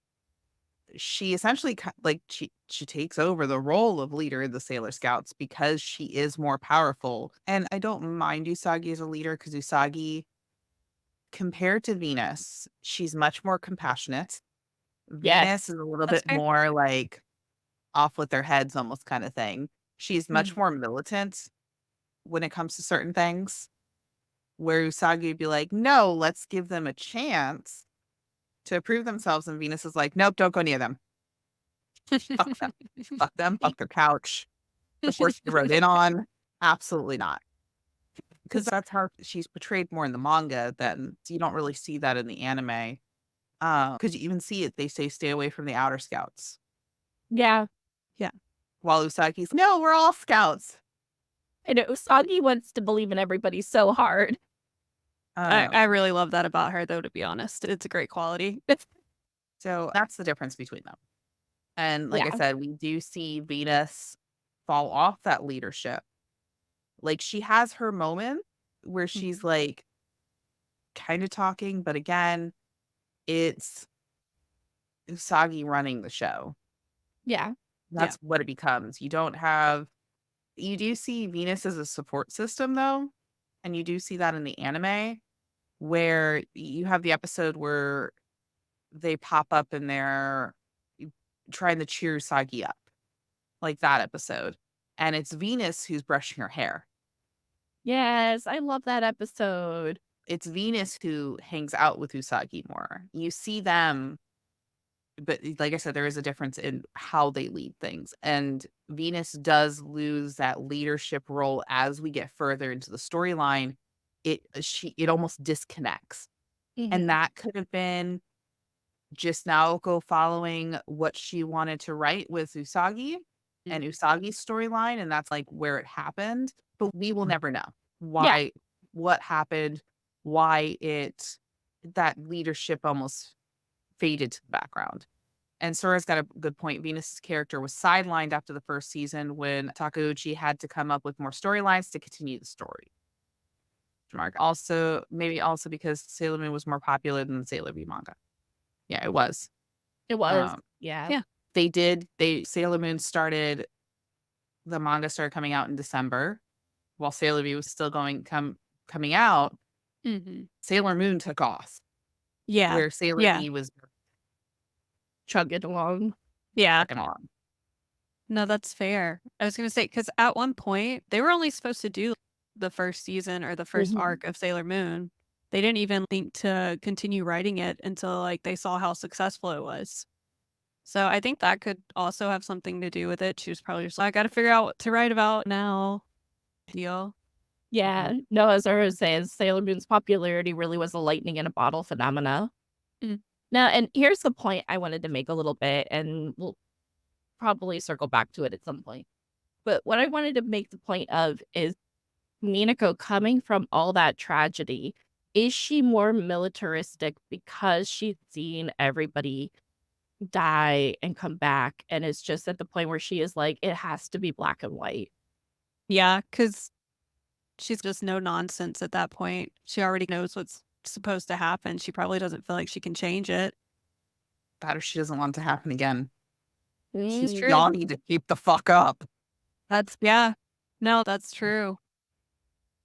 She essentially like she takes over the role of leader of the Sailor Scouts because she is more powerful. And I don't mind Usagi as a leader because Usagi, compared to Venus, she's much more compassionate. Venus is a little That's bit fair. more like off with their heads almost kind of thing. She's much more militant when it comes to certain things, where Usagi would be like, no, let's give them a chance to prove themselves. And Venus is like, nope, don't go near them. Fuck them. Fuck them. Fuck their couch. The horse they rode in on. Absolutely not. Because that's how she's portrayed more in the manga than you don't really see that in the anime. Because you even see it, they say stay away from the outer scouts. Yeah. While Usagi's, no, we're all scouts. And Usagi wants to believe in everybody so hard. I really love that about her, though, to be honest. It's a great quality. So that's the difference between them. And like I said, we do see Venus fall off that leadership. Like she has her moment where she's like kind of talking, but again, it's Usagi running the show. Yeah. That's what it becomes. You do see Venus as a support system though. And you do see that in the anime where you have the episode where they pop up and they're trying to cheer Usagi up. Like that episode. And it's Venus who's brushing her hair. Yes, I love that episode. It's Venus who hangs out with Usagi more. You see them, but like I said, there is a difference in how they lead things. And Venus does lose that leadership role as we get further into the storyline. It almost disconnects. And that could have been just Naoko following what she wanted to write with Usagi and Usagi's storyline, and that's like where it happened. But we will never know why, what happened, why that leadership almost faded to the background. And Sora's got a good point. Venus's character was sidelined after the first season when Takeuchi had to come up with more storylines to continue the story. Maybe also because Sailor Moon was more popular than the Sailor V manga. Yeah, it was. It was. Yeah. Sailor Moon the manga started coming out in December while Sailor V was still coming out. Sailor Moon took off. Yeah. Where Sailor V was chugging along. Chugging along. No, that's fair. I was going to say, because at one point, they were only supposed to do the first season or the first arc of Sailor Moon. They didn't even think to continue writing it until like they saw how successful it was. So I think that could also have something to do with it. She was probably just like, I got to figure out what to write about now. Deal. Yeah. No, as I was saying, Sailor Moon's popularity really was a lightning in a bottle phenomena. Now, and here's the point I wanted to make a little bit, and we'll probably circle back to it at some point. But what I wanted to make the point of is Minako coming from all that tragedy is she more militaristic because she's seen everybody die and come back, and it's just at the point where she is like, it has to be black and white? Yeah, because she's just no nonsense at that point. She already knows what's supposed to happen. She probably doesn't feel like she can change it. That or she doesn't want it to happen again. She's Mm. true. y'all need to keep the fuck up. Yeah. No, that's true.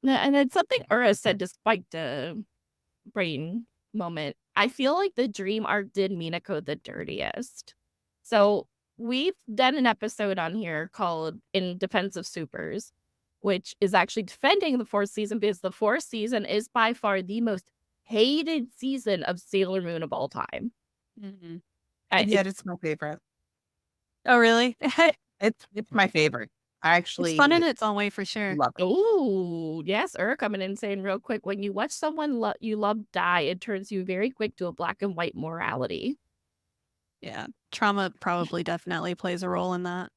Yeah, and then something Ura said despite the brain moment. I feel like the dream arc did Minako the dirtiest. So we've done an episode on here called In Defense of Supers, which is actually defending the fourth season because the fourth season is by far the most hated season of Sailor Moon of all time. Mm-hmm. And yet it's my favorite. Oh, really? It's my favorite. I actually It's fun in its own way for sure. love it. Oh, yes, Ur coming in saying real quick, when you watch someone you love die, it turns you very quick to a black and white morality. Yeah. Trauma probably definitely plays a role in that.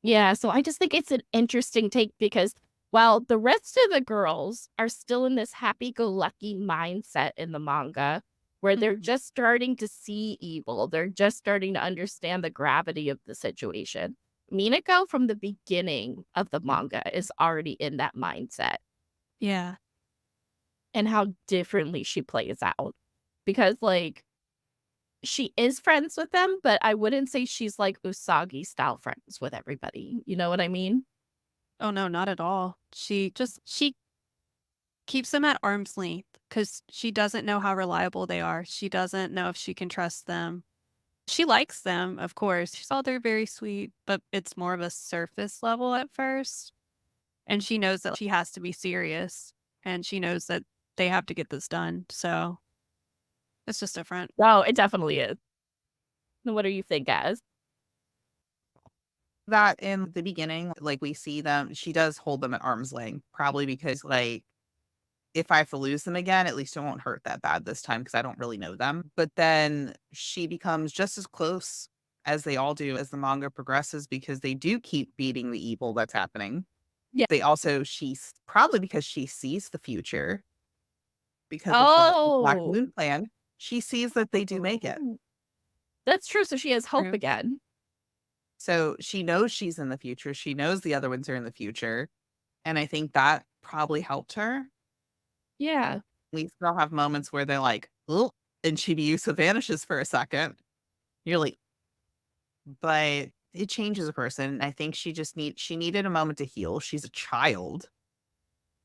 Yeah, so I just think it's an interesting take because while the rest of the girls are still in this happy-go-lucky mindset in the manga, where they're Mhm. just starting to see evil, they're just starting to understand the gravity of the situation. Minako, from the beginning of the manga, is already in that mindset Yeah. and how differently she plays out. Because, like, she is friends with them, but I wouldn't say she's like Usagi style friends with everybody. You know what I mean? Oh, no, not at all. She keeps them at arm's length because she doesn't know how reliable they are. She doesn't know if she can trust them. She likes them, of course. She's all they're very sweet, but it's more of a surface level at first. And she knows that she has to be serious and she knows that they have to get this done. So it's just different. Oh, it definitely is. What do you think, Az? That in the beginning, like we see them, she does hold them at arm's length, probably because like if I have to lose them again, at least it won't hurt that bad this time because I don't really know them. But then she becomes just as close as they all do as the manga progresses because they do keep beating the evil that's happening. Yeah. They also, she's probably because she sees the future because of the whole Black Oh, Moon plan. She sees that they do make it. that's true. So she has hope True. again. So she knows she's in the future. She knows the other ones are in the future. And I think that probably helped her. Yeah. We still have moments where they're like, oh, and Chibiusa vanishes for a second. You're like, but it changes a person. I think she needed a moment to heal. She's a child.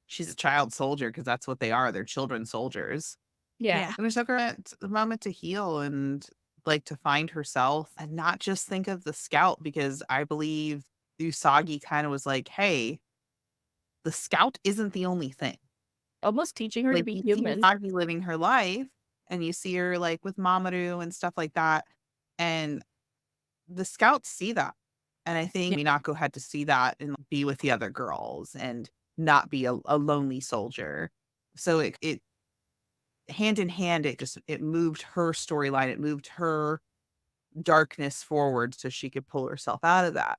She's a child soldier because that's what they are. They're children soldiers. Yeah. And it took her a moment to heal and like to find herself and not just think of the scout because I believe Usagi kind of was like, hey, the scout isn't the only thing. Almost teaching her to Like be you see human. Usagi living her life and you see her like with Mamoru and stuff like that. And the scouts see that. And I think Minako had to see that and be with the other girls and not be a lonely soldier. So it hand in hand, it moved her storyline. It moved her darkness forward so she could pull herself out of that.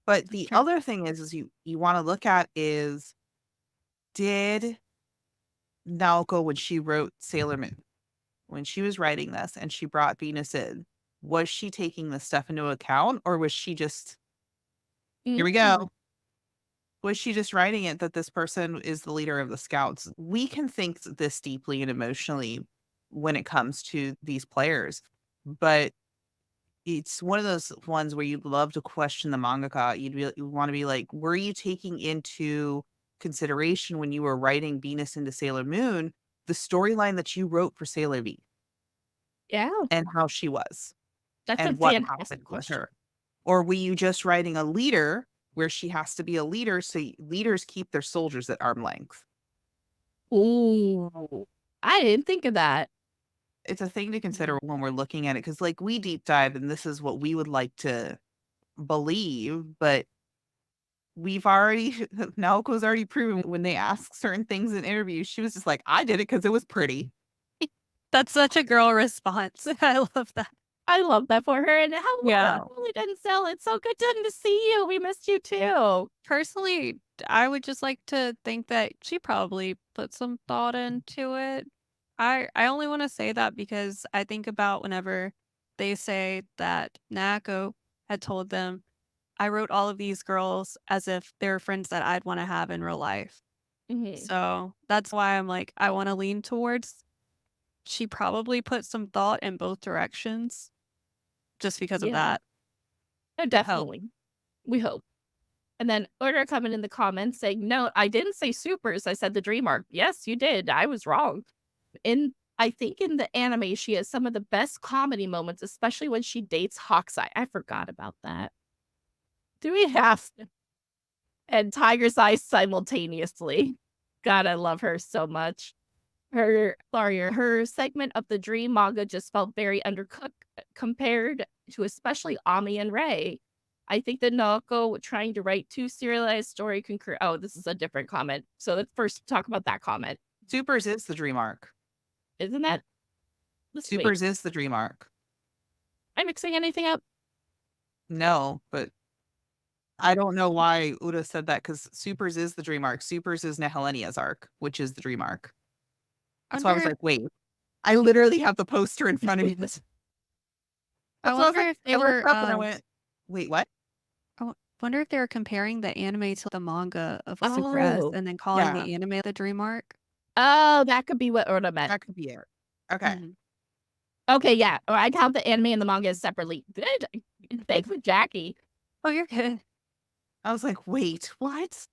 But the True. other thing is you want to look at is did Naoko, when she wrote Sailor Moon, when she was writing this and she brought Venus in, was she taking this stuff into account or was she just, here we go? Was she just writing it that this person is the leader of the scouts? We can think this deeply and emotionally when it comes to these players, but it's one of those ones where you'd love to question the mangaka. You want to be like, were you taking into consideration when you were writing Venus into Sailor Moon, the storyline that you wrote for Sailor V Yeah. and how she was That's a and what fantastic happened with question. her? Or were you just writing a leader where she has to be a leader so leaders keep their soldiers at arm length? Ooh. I didn't think of that. It's a thing to consider when we're looking at it because like we deep dive and this is what we would like to believe, but we've already Naoko's already proven when they ask certain things in interviews, she was just like, I did it because it was pretty. That's such a girl response. I love that. I love that for her. And how Yeah. really didn't sell. It's so good to see you. We missed you too. Personally, I would just like to think that she probably put some thought into it. I only want to say that because I think about whenever they say that Nako had told them, I wrote all of these girls as if they were friends that I'd want to have in real life. Mhm. So that's why I'm like, I want to lean towards she probably put some thought in both directions just because of Yeah. that. No, definitely. We hope. And then order comment in the comments saying, no, I didn't say supers. I said the dream arc. Yes, you did. I was wrong. I think in the anime, she has some of the best comedy moments, especially when she dates Hawkeye. I forgot about that. Do we have and Tiger's Eyes simultaneously? God, I love her so much. Her segment of the dream manga just felt very undercooked compared to especially Ami and Ray. I think that Naoko trying to write 2 serialized story concur. Oh, this is a different comment. So let's first talk about that comment. Supers is the dream arc. Isn't that? Let's wait. Supers is the dream arc. Am I mixing anything up? No, but I don't know why Uda said that because Supers is the dream arc. Supers is Nehelenia's arc, which is the dream arc. That's why I was like, wait, I literally have the poster in front of me. I wonder if they were. I went, wait, what? Wonder if they were comparing the anime to the manga of Super S Oh, and then calling yeah. the anime the dream arc. Oh, that could be what Oda meant. That could be it. Okay. Mhm. Okay, yeah. Or I count the anime and the manga separately. Good. Thanks for Jackie. Oh, you're good. I was like, wait, what?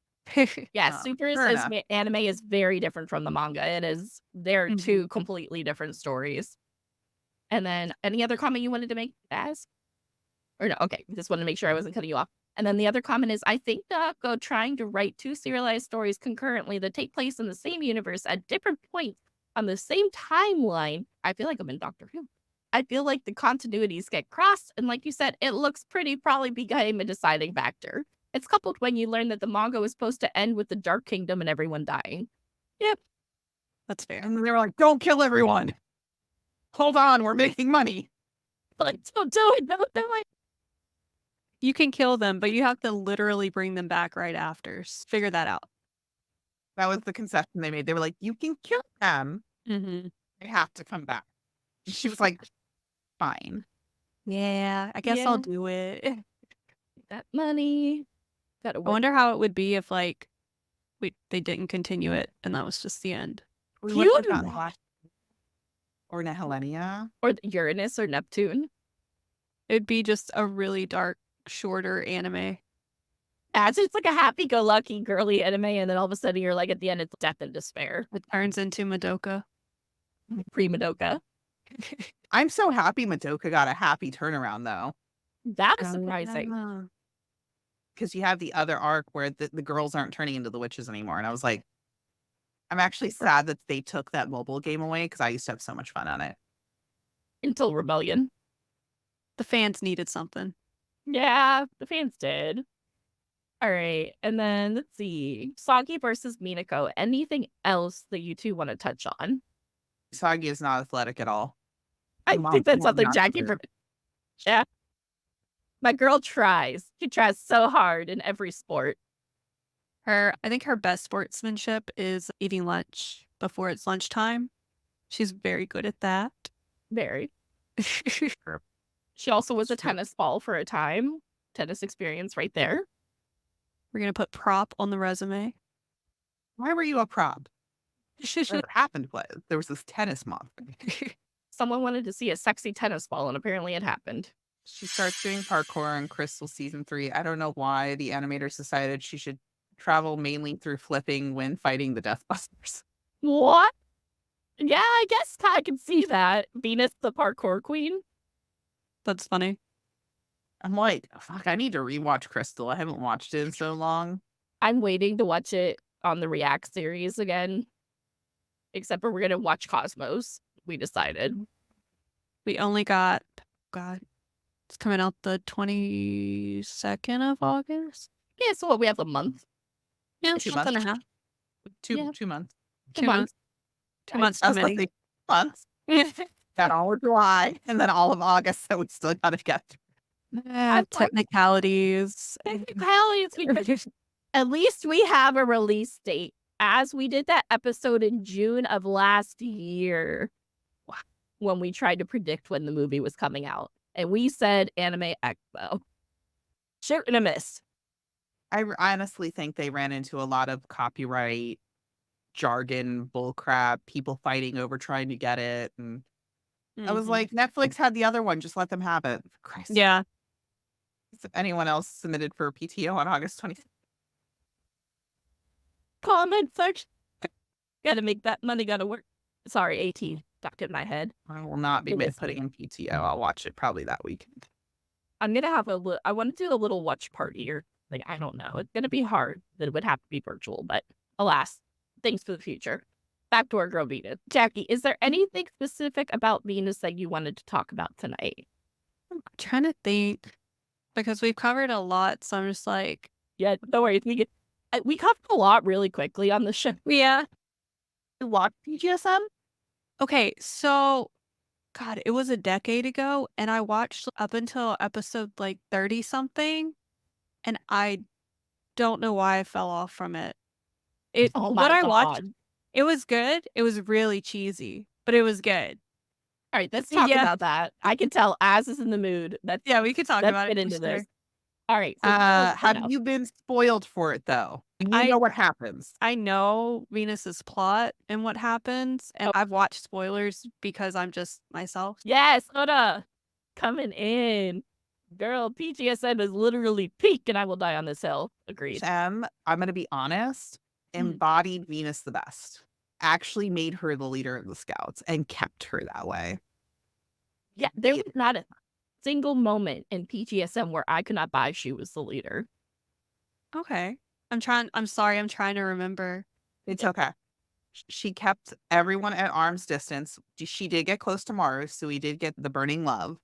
Yeah, Oh, Supers fair enough. anime is very different from the manga. They're Mhm. 2 completely different stories. And then any other comment you wanted to make, As? Or no, okay, just wanted to make sure I wasn't cutting you off. And then the other comment is, I think Naoko trying to write 2 serialized stories concurrently that take place in the same universe at different points on the same timeline. I feel like I'm in Doctor Who. I feel like the continuities get crossed, and like you said, it looks pretty probably became a deciding factor. It's coupled when you learn that the manga was supposed to end with the Dark Kingdom and everyone dying. Yep. That's fair. And they were like, don't kill everyone. Hold on, we're making money. Like, don't do it. Don't do it. You can kill them, but you have to literally bring them back right after. Figure that out. That was the concession they made. They were like, you can kill them. Mm-hmm. They have to come back. She was like, fine. Yeah, I guess I'll Yeah. do it. That money. Gotta I work. wonder how it would be if like they didn't continue it and that was just the end. We You would have do gotten that. Flash or Nehelenia. Or Uranus or Neptune. It'd be just a really dark, shorter anime. As it's like a happy-go-lucky girly anime, and then all of a sudden you're like at the end, it's death and despair. It turns into Madoka. Pre-Madoka. I'm so happy Madoka got a happy turnaround though. That is Oh, surprising. yeah. Because you have the other arc where the girls aren't turning into the witches anymore. And I was like, I'm actually sad that they took that mobile game away because I used to have so much fun on it. Until Rebellion. The fans needed something. Yeah, the fans did. All right, and then let's see. Usagi versus Minako. Anything else that you two want to touch on? Usagi is not athletic at all. I Mom, think that's mom, something not Jackie. clear. Yeah. My girl tries. She tries so hard in every sport. I think her best sportsmanship is eating lunch before it's lunchtime. She's very good at that. Very. She also was a tennis ball for a time. Tennis experience right there. We're gonna put prop on the resume. Why were you a prop? What happened was there was this tennis monster. Someone wanted to see a sexy tennis ball, and apparently it happened. She starts doing parkour in Crystal season 3. I don't know why the animators decided she should travel mainly through flipping when fighting the Deathbusters. What? Yeah, I guess I can see that. Venus, the parkour queen. That's funny. I'm like, fuck, I need to rewatch Crystal. I haven't watched it in so long. I'm waiting to watch it on the React series again. Except for we're going to watch Cosmos, we decided. We only got, God, it's coming out the 22nd of August. Yeah, so what, we have a month? Yeah, 2 month and a months. half. 2 Yeah. 2 months. 2 months. 2 months I too was about to many. say months. Got all of July and then all of August, so we still gotta get Technicalities. Technicalities, because at least we have a release date, as we did that episode in June of last year when we tried to predict when the movie was coming out. And we said Anime Expo. Shouldn't have missed. I honestly think they ran into a lot of copyright jargon, bullcrap, people fighting over trying to get it. And I was like, Netflix had the other one. Just let them have it. For Christ's sake. Yeah. If anyone else submitted for PTO on August 20th. Comment search. Gotta make that money, gotta work. Sorry, 18 stuck in my head. I will not be putting in PTO. I'll watch it probably that weekend. I'm gonna have I want to do a little watch party, or like, I don't know. It's gonna be hard. It would have to be virtual, but alas, things for the future. Back to our girl Venus. Jackie, is there anything specific about Venus that you wanted to talk about tonight? I'm trying to think because we've covered a lot, so I'm just like, Yeah, don't worry. We covered a lot really quickly on the show. yeah. You watch PGSM? Okay, so God, it was a decade ago, and I watched up until episode like 30 something, and I don't know why I fell off from it. Oh what my I watched, God. it was good. It was really cheesy, but it was good. All right, let's talk Yeah. about that. I can tell Az is in the mood. Yeah, we could talk Let's about get it. into for this. sure. All right. So Have you been spoiled for it though? You know what happens. I know Venus's plot and what happens, and I've watched spoilers because I'm just myself. Yes, Oda, coming in. Girl, PGSM is literally peak, and I will die on this hill. Agreed. I'm going to be honest, embodied Venus the best. Actually made her the leader of the scouts and kept her that way. Yeah, there was not a single moment in PGSM where I could not buy she was the leader. Okay. I'm sorry, I'm trying to remember. It's okay. She kept everyone at arm's distance. She did get close to Mars, so we did get the burning love.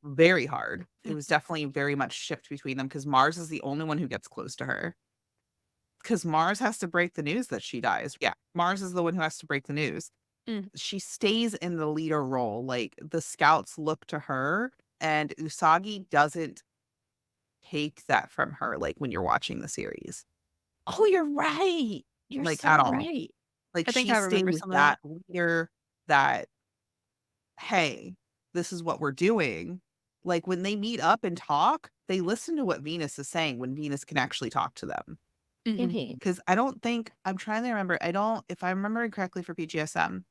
Very hard. It was definitely very much shift between them because Mars is the only one who gets close to her. Because Mars has to break the news that she dies. Yeah, Mars is the one who has to break the news. She stays in the leader role. Like, the scouts look to her, and Usagi doesn't take that from her, like, when you're watching the series. Oh, you're right. You're like, so at all. right. Like, I think she I remember stays some of that leader that, hey, this is what we're doing. Like, when they meet up and talk, they listen to what Venus is saying when Venus can actually talk to them. Because I don't think, I'm trying to remember, if I'm remembering correctly for PGSM,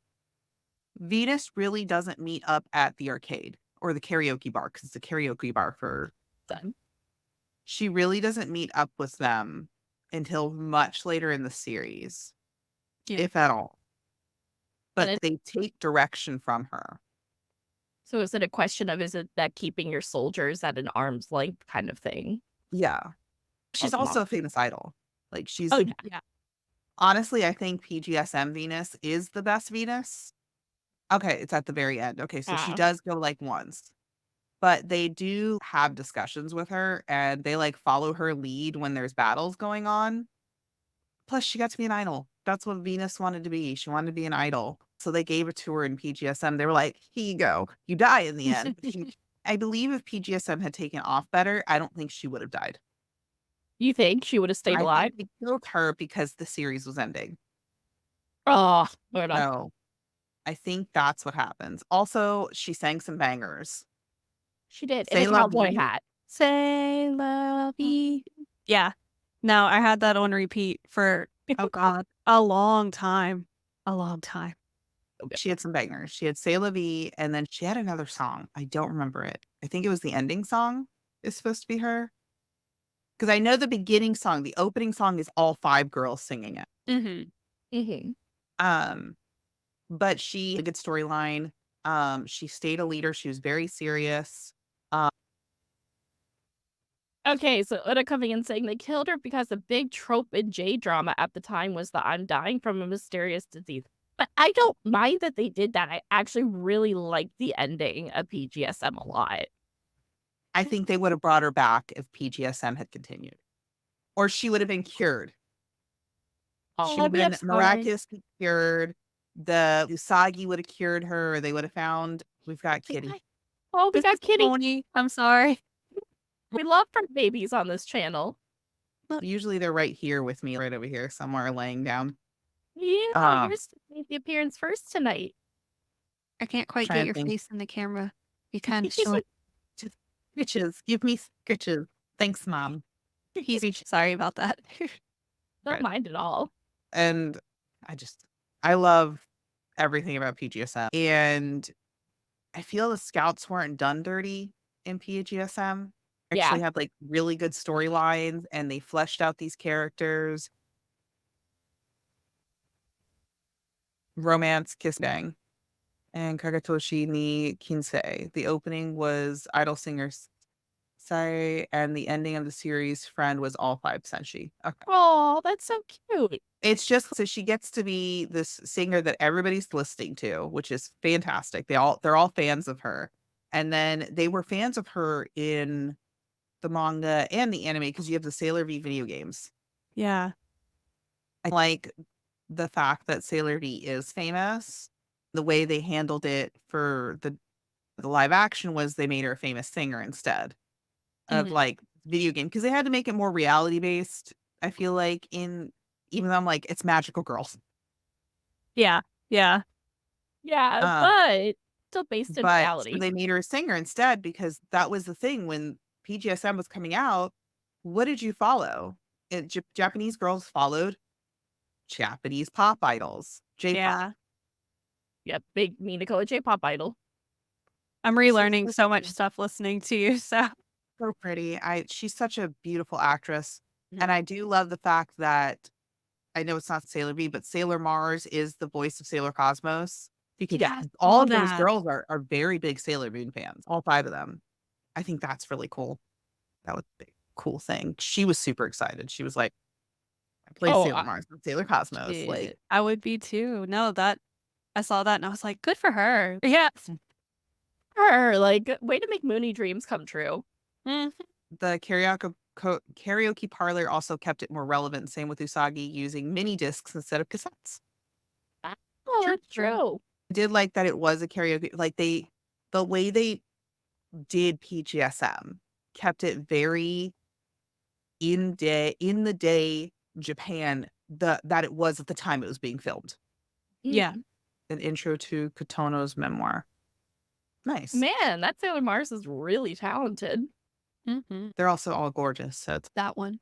Venus really doesn't meet up at the arcade or the karaoke bar, because it's a karaoke bar for them. She really doesn't meet up with them until much later in the series, if at all. But they take direction from her. So is it a question of, is it that keeping your soldiers at an arm's length kind of thing? Yeah. She's also a famous idol. Like, she's... Oh, yeah. Honestly, I think PGSM Venus is the best Venus. Okay, it's at the very end. Okay, so she does go, like, once. But they do have discussions with her, and they, like, follow her lead when there's battles going on. Plus, she got to be an idol. That's what Venus wanted to be. She wanted to be an idol. So they gave it to her in PGSM. They were like, here you go. You die in the end. I believe if PGSM had taken off better, I don't think she would have died. You think she would have stayed alive? I think they killed her because the series was ending. Oh, so I think that's what happens. Also, she sang some bangers. She did. Say In a love cowboy me. hat. Say love me. Yeah. No, I had that on repeat for, oh God, a long time. A long time. She had some bangers. She had Say La Vie, and then she had another song. I don't remember it. I think it was the ending song is supposed to be her. Because I know the beginning song, the opening song is all 5 girls singing it. But she had a good storyline. She stayed a leader. She was very serious. Okay, so Uda coming in saying they killed her because the big trope in J-drama at the time was the I'm dying from a mysterious disease. But I don't mind that they did that. I actually really liked the ending of PGSM a lot. I think they would have brought her back if PGSM had continued. Or she would have been cured. She would have been miraculously cured. the Usagi would have cured her, or they would have found. We've got Kitty. Oh, we This got is Kitty. Moonie. I'm sorry. We love fur babies on this channel. Usually they're right here with me, right over here somewhere, laying down. Yeah, yours made the appearance first tonight. I can't quite Trying get to your think. face in the camera. You kind of short. Sketches. Give me sketches. Thanks, Mom. He's sorry about that. Don't Right. mind at all. And I love everything about PGSM. And I feel the scouts weren't done dirty in PGSM. Yeah. Actually had like really good storylines, and they fleshed out these characters. Romance, kiss bang. And Kagatoshi ni Kinsei. The opening was Idol Singer Sai, and the ending of the series Friend was all 5 senshi. Okay. Oh, that's so cute. It's just so she gets to be this singer that everybody's listening to, which is fantastic. They're all fans of her. And then they were fans of her in the manga and the anime because you have the Sailor V video games. Yeah. I like the fact that Sailor V is famous. The way they handled it for the live action was they made her a famous singer instead of Mhm. like video game, because they had to make it more reality based. I feel like even though I'm like, it's magical girls. Yeah. Yeah. Yeah, Uh, but still based in but so reality. they made her a singer instead, because that was the thing when PGSM was coming out. What did you follow? Japanese girls followed Japanese pop idols, J-pop. Yeah. Yep, big Minako, a J-pop idol. I'm relearning so much stuff listening to you. So So pretty. She's such a beautiful actress. Mhm. And I do love the fact that I know it's not Sailor V, but Sailor Mars is the voice of Sailor Cosmos. Because Yeah, all all of those that. girls are very big Sailor Moon fans, all 5 of them. I think that's really cool. That was a big, cool thing. She was super excited. She was like, I play Oh, Sailor Mars and Sailor Cosmos. Like, I would be too. No, that I saw that and I was like, good for her. Yeah. her, like, way to make Moonie dreams come true. Mhm. the karaoke parlor also kept it more relevant. Same with Usagi using mini discs instead of cassettes. Oh, True, that's true. I did like that it was a karaoke. Like the way they did PGSM kept it very in the day Japan that it was at the time it was being filmed. Yeah. An intro to Kotono's memoir. Nice. Man, that Sailor Mars is really talented. Mhm. They're also all gorgeous. So That one.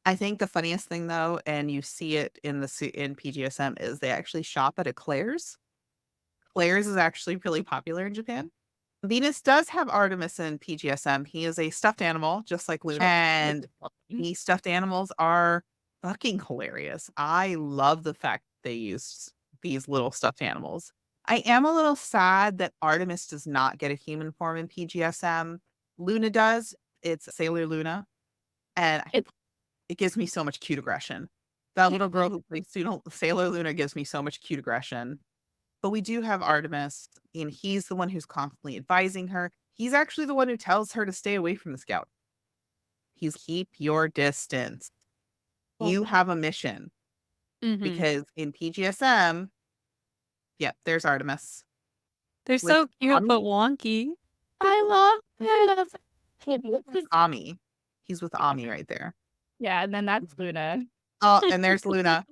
I think the funniest thing though, and you see it in PGSM, is they actually shop at a Claire's. Claire's is actually really popular in Japan. Venus does have Artemis in PGSM. He is a stuffed animal, just like Luna. And these stuffed animals are fucking hilarious. I love the fact they used these little stuffed animals. I am a little sad that Artemis does not get a human form in PGSM. Luna does. It's Sailor Luna. And it gives me so much cute aggression. That little girl who plays Sailor Luna gives me so much cute aggression. But we do have Artemis, and he's the one who's constantly advising her. He's actually the one who tells her to stay away from the scout. He's keep your distance. You have a mission. Mhm. Because in PGSM, yep, there's Artemis. They're with so cute Ami. but wonky. I love Ami. He's with Ami right there. Yeah, and then that's Luna. Oh, and there's Luna.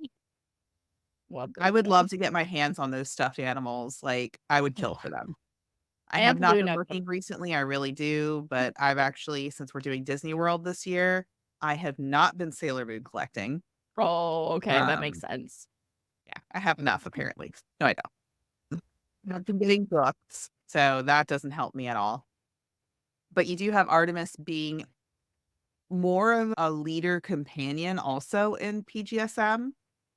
Love I would Luna. love to get my hands on those stuffed animals. Like, I would kill for them. I have And not been Luna. looking recently. I really do. But I've actually, since we're doing Disney World this year, I have not been Sailor Moon collecting. Oh, okay, that makes sense. Yeah, I have enough apparently. No, I don't. I've been getting books, so that doesn't help me at all. But you do have Artemis being more of a leader companion also in PGSM.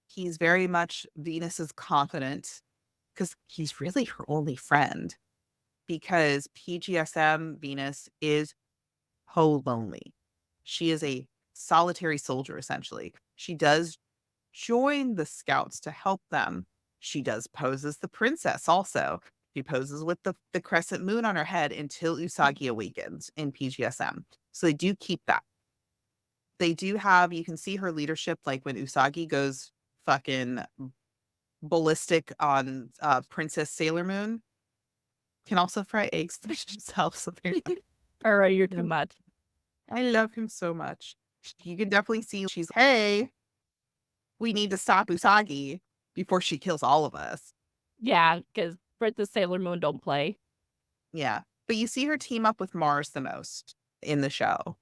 He's very much Venus's confidant because he's really her only friend. Because PGSM Venus is so lonely. She is a solitary soldier, essentially. She does join the scouts to help them. She does pose as the princess also. She poses with the crescent moon on her head until Usagi awakens in PGSM. So they do keep that. They do have, you can see her leadership, like when Usagi goes fucking ballistic on Princess Sailor Moon. Can also fry eggs themselves. So All right, you're too much. I love him so much. You can definitely see she's, hey, we need to stop Usagi before she kills all of us. Yeah, because Princess Sailor Moon don't play. Yeah. But you see her team up with Mars the most in the show.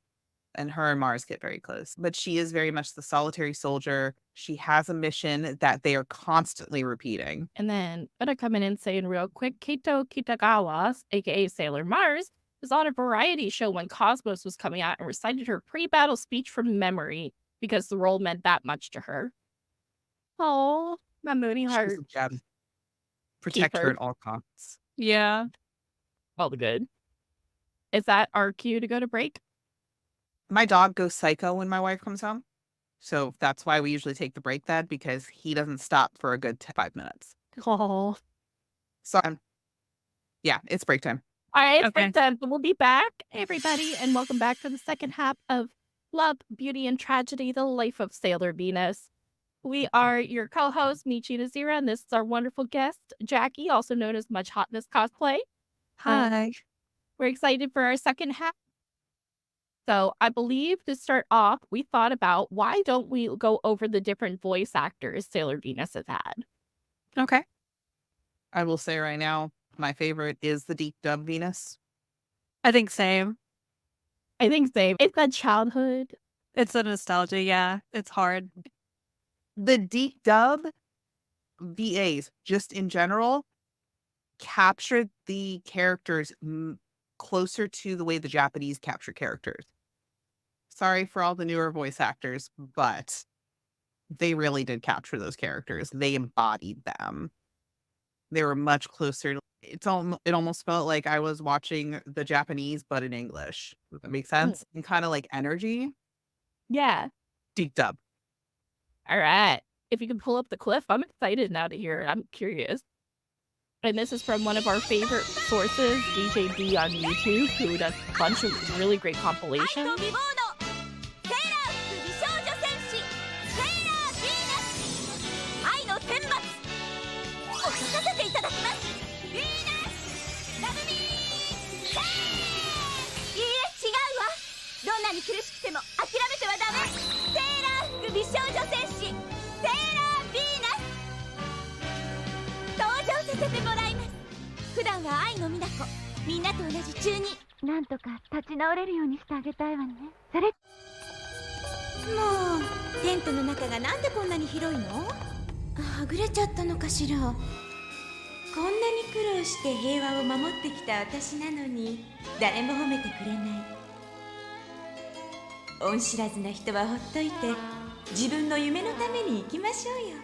And her and Mars get very close. But she is very much the solitary soldier. She has a mission that they are constantly repeating. And then, gonna come in and say in real quick, Keito Kitagawa, aka Sailor Mars, was on a variety show when Cosmos was coming out and recited her pre-battle speech from memory because the role meant that much to her. Oh, my Moonie She's heart. a gem. Protect her her. at all costs. Yeah. All the good. Is that our cue to go to break? My dog goes psycho when my wife comes home. So that's why we usually take the break then, because he doesn't stop for a good 5 minutes. Oh. So, yeah, it's break time. All right, it's Okay. break time. We'll be back, everybody, and welcome back to the second half of Love, Beauty, and Tragedy, The Life of Sailor Venus. We are your co-hosts, Michi and Azira, and this is our wonderful guest, Jackie, also known as Much Hotness Cosplay. Hi. We're excited for our second half. So I believe to start off, we thought about why don't we go over the different voice actors Sailor Venus has had? Okay. I will say right now, my favorite is the deep dub Venus. I think same. I think same. It's that childhood. It's a nostalgia. Yeah. It's hard. The deep dub VAs, just in general, captured the characters closer to the way the Japanese capture characters. Sorry for all the newer voice actors, but they really did capture those characters. They embodied them. They were much closer. It almost felt like I was watching the Japanese, but in English. Does that make sense? And kind of like energy. Yeah. Deep dub. All right. If you can pull up the clip, I'm excited now to hear it. I'm curious. And this is from one of our favorite sources, DJ D on YouTube, who does a bunch of really great compilations. みんなと同じ中になんとか立ち直れるようにしてあげたいわね。それもうテントの中がなんでこんなに広いの？はぐれちゃったのかしら。こんなに苦労して平和を守ってきた私なのに誰も褒めてくれない。恩知らずな人はほっといて自分の夢のために生きましょうよ。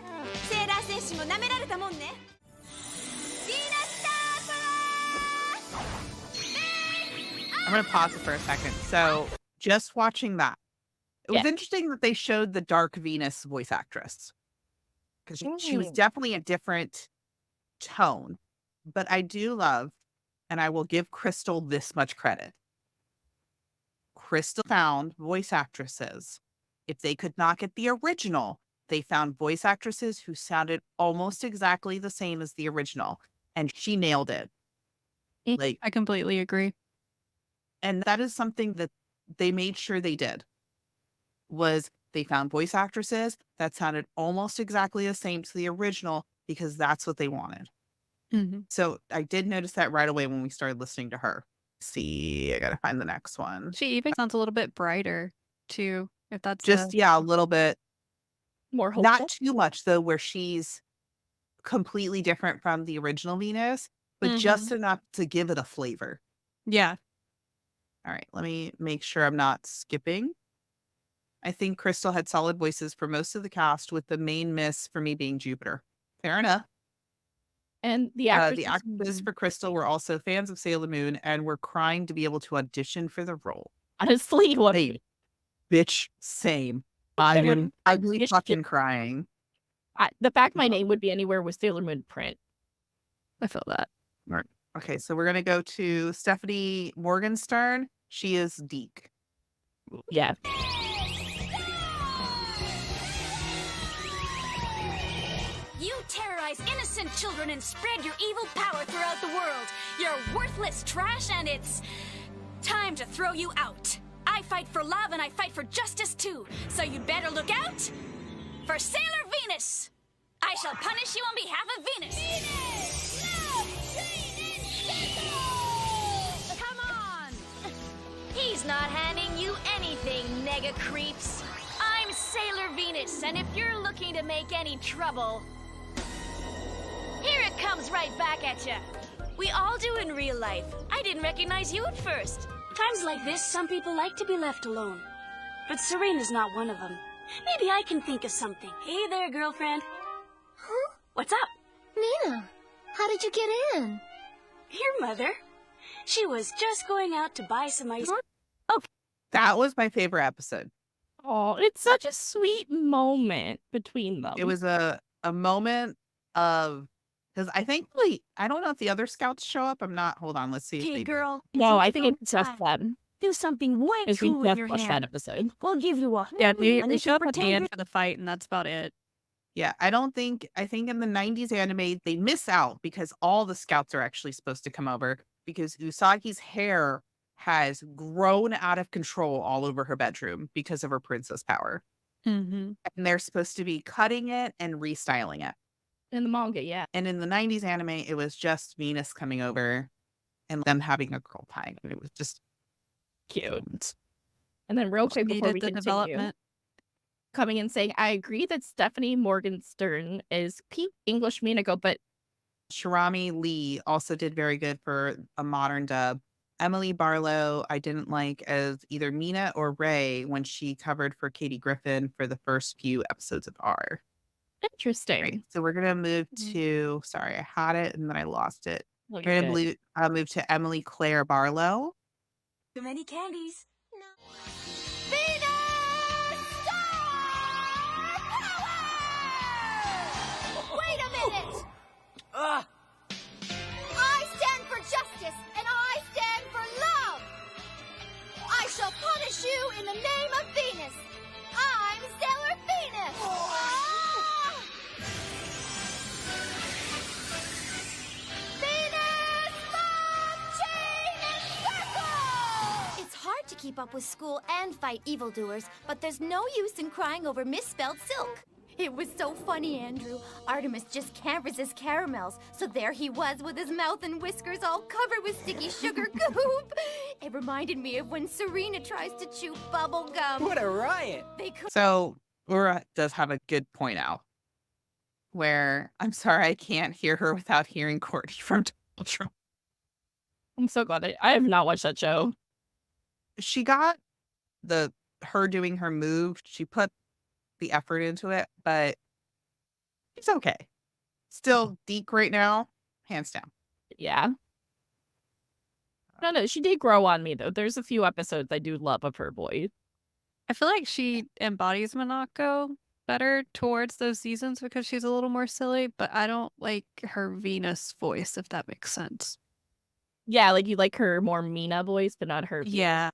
セーラー戦士も舐められたもんね。 I'm going to pause it for a second. So just watching that, it was interesting that they showed the Dark Venus voice actress because she was definitely a different tone. But I do love, and I will give Crystal this much credit. Crystal found voice actresses. If they could not get the original, they found voice actresses who sounded almost exactly the same as the original. And she nailed it. Like, I completely agree. and that is something that they made sure they did, was they found voice actresses that sounded almost exactly the same to the original because that's what they wanted. Mm-hmm. So I did notice that right away when we started listening to her. See, I gotta find the next one. She even sounds a little bit brighter too, if that's Just, yeah, a little bit. More hopeful. Not too much, though, where she's completely different from the original Venus, but just enough to give it a flavor. Yeah. All right, let me make sure I'm not skipping. I think Crystal had solid voices for most of the cast, with the main miss for me being Jupiter. Fair enough. And the actresses for Crystal were also fans of Sailor Moon and were crying to be able to audition for the role. honestly, what Hey, bitch, same. I'm ugly fucking crying. the fact my name would be anywhere with Sailor Moon print. I feel that. Okay, so we're going to go to Stephanie Morgenstern. She is Deke. Yeah. You terrorize innocent children and spread your evil power throughout the world. You're worthless trash, and it's time to throw you out. I fight for love, and I fight for justice too, so you'd better look out for Sailor Venus. I shall punish you on behalf of Venus. Venus! Love, train, and circle! Come on! He's not handing you anything, nega creeps. I'm Sailor Venus, and if you're looking to make any trouble, here it comes right back at you. We all do in real life. I didn't recognize you at first. Times like this, some people like to be left alone. But Serena's not one of them. Maybe I can think of something. Hey there, girlfriend. Huh? What's up? Nina, how did you get in? Your mother. She was just going out to buy some ice. That was my favorite episode. Oh, it's such a sweet moment between them. It was a moment of, because I think, like, I don't know if the other scouts show up. I'm not. Hold on. Let's see. If Hey, they do. girl. No, I think it's just them. Do something way Because we cool with just your watched that hand. episode. We'll give you a Yeah, and they if show you up at the pretend end for the fight, and that's about it. Yeah, I think in the 90s anime, they miss out because all the scouts are actually supposed to come over because Usagi's hair has grown out of control all over her bedroom because of her princess power. Mm-hmm. And they're supposed to be cutting it and restyling it. In the manga, yeah. And in the 90s anime, it was just Venus coming over and them having a girl time. And it was just Cute. And then real quick before Needed we the continue, development. coming in saying, I agree that Stephanie Morgenstern is peak English Minako, but Shirami Lee also did very good for a modern dub. Emily Barlow, I didn't like as either Mina or Ray when she covered for Katie Griffin for the first few episodes of R. interesting. Right. So we're gonna move Mhm. to. Sorry, I had it and then I lost it. Oh, We're you're gonna good. move to Emily Claire Barlow. too many candies. Wait a minute! Ugh. I stand for justice, and I stand for love! I shall punish you in the name of Venus! I'm Sailor Venus! Ah! Venus, love, chain, and circle! It's hard to keep up with school and fight evildoers, but there's no use in crying over misspelled silk. It was so funny, Andrew. Artemis just can't resist caramels, so there he was with his mouth and whiskers all covered with sticky sugar goop. It reminded me of when Serena tries to chew bubble gum. What a riot! They could So Ura does have a good point out where I'm sorry I can't hear her without hearing Courtney from Ultra. I'm so glad I have not watched that show. She got her doing her move. She put the effort into it, but it's okay. Still Deke right now, hands down. Yeah. No, she did grow on me though. There's a few episodes I do love of her voice. I feel like she embodies Minako better towards those seasons because she's a little more silly, but I don't like her Venus voice, if that makes sense. Yeah, like you like her more Mina voice, but not her. Yeah.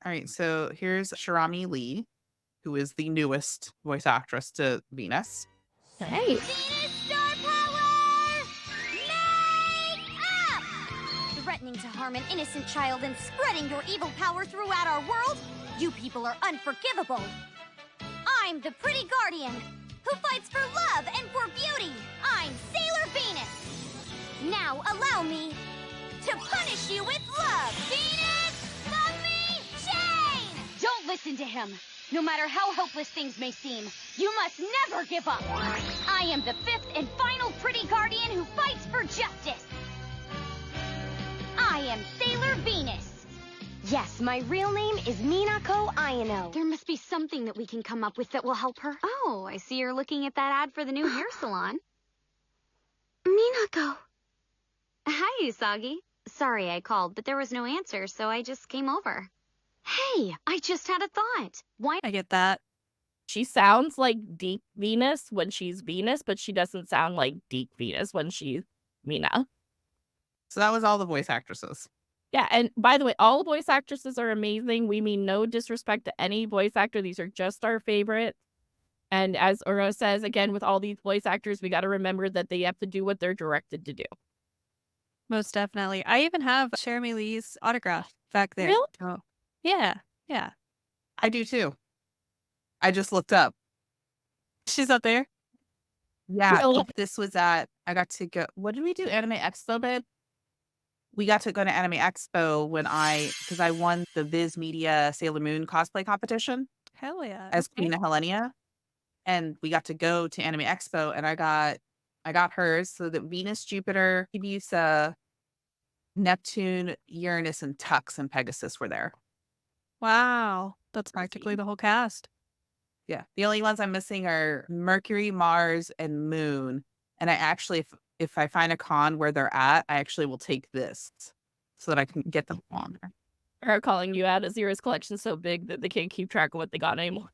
All right, so here's Shirami Lee, who is the newest voice actress to Venus. Hey. Venus Star Power! Make up! threatening to harm an innocent child and spreading your evil power throughout our world? You people are unforgivable. I'm the pretty guardian who fights for love and for beauty. I'm Sailor Venus. Now allow me to punish you with love. Venus, love me, chain! Don't listen to him. No matter how hopeless things may seem, you must never give up. I am the fifth and final pretty guardian who fights for justice. I am Sailor Venus. Yes, my real name is Minako Ayano. There must be something that we can come up with that will help her. Oh, I see you're looking at that ad for the new hair salon. Minako. Hi, Usagi. Sorry I called, but there was no answer, so I just came over. Hey, I just had a thought. Why? I get that. She sounds like Deep Venus when she's Venus, but she doesn't sound like Deep Venus when she's Mina. So that was all the voice actresses. Yeah, and by the way, all voice actresses are amazing. We mean no disrespect to any voice actor. These are just our favorites. And as Uro says, again, with all these voice actors, we got to remember that they have to do what they're directed to do. Most definitely. I even have Jeremy Lee's autograph back there. Really? Oh, yeah. Yeah. I do too. I just looked up. She's up there. Yeah, Really? this was at, I got to go, what did we do? Anime Expo, babe? We got to go to Anime Expo because I won the Viz Media Sailor Moon cosplay competition Hell yeah. as Okay. Queen of Helenia. And we got to go to Anime Expo and I got hers. So that Venus, Jupiter, Medusa, Neptune, Uranus, and Tux and Pegasus were there. Wow. That's practically the whole cast. Yeah. The only ones I'm missing are Mercury, Mars, and Moon. And I actually, if I find a con where they're at, I actually will take this so that I can get them on there. Are calling you out. Azira's collection so big that they can't keep track of what they got anymore.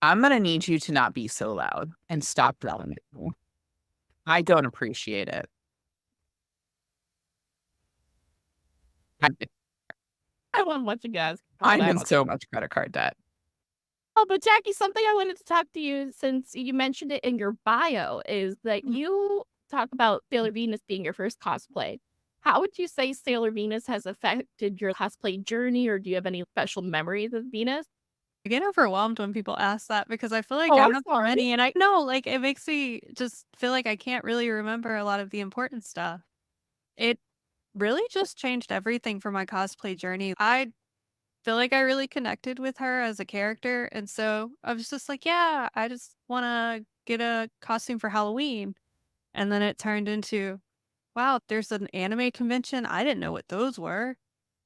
I'm going to need you to not be so loud and stop yelling at me. I don't appreciate it. I want much of guys. I'm in so much credit card debt. Oh, but Jackie, something I wanted to talk to you since you mentioned it in your bio is that you talk about Sailor Venus being your first cosplay. How would you say Sailor Venus has affected your cosplay journey, or do you have any special memories of Venus? I get overwhelmed when people ask that because I feel like Oh, I I'm have so sorry. many, and I know, like, it makes me just feel like I can't really remember a lot of the important stuff. It really just changed everything for my cosplay journey. I feel like I really connected with her as a character, and so I was just like, yeah, I just want to get a costume for Halloween. And then it turned into, wow, there's an anime convention. I didn't know what those were.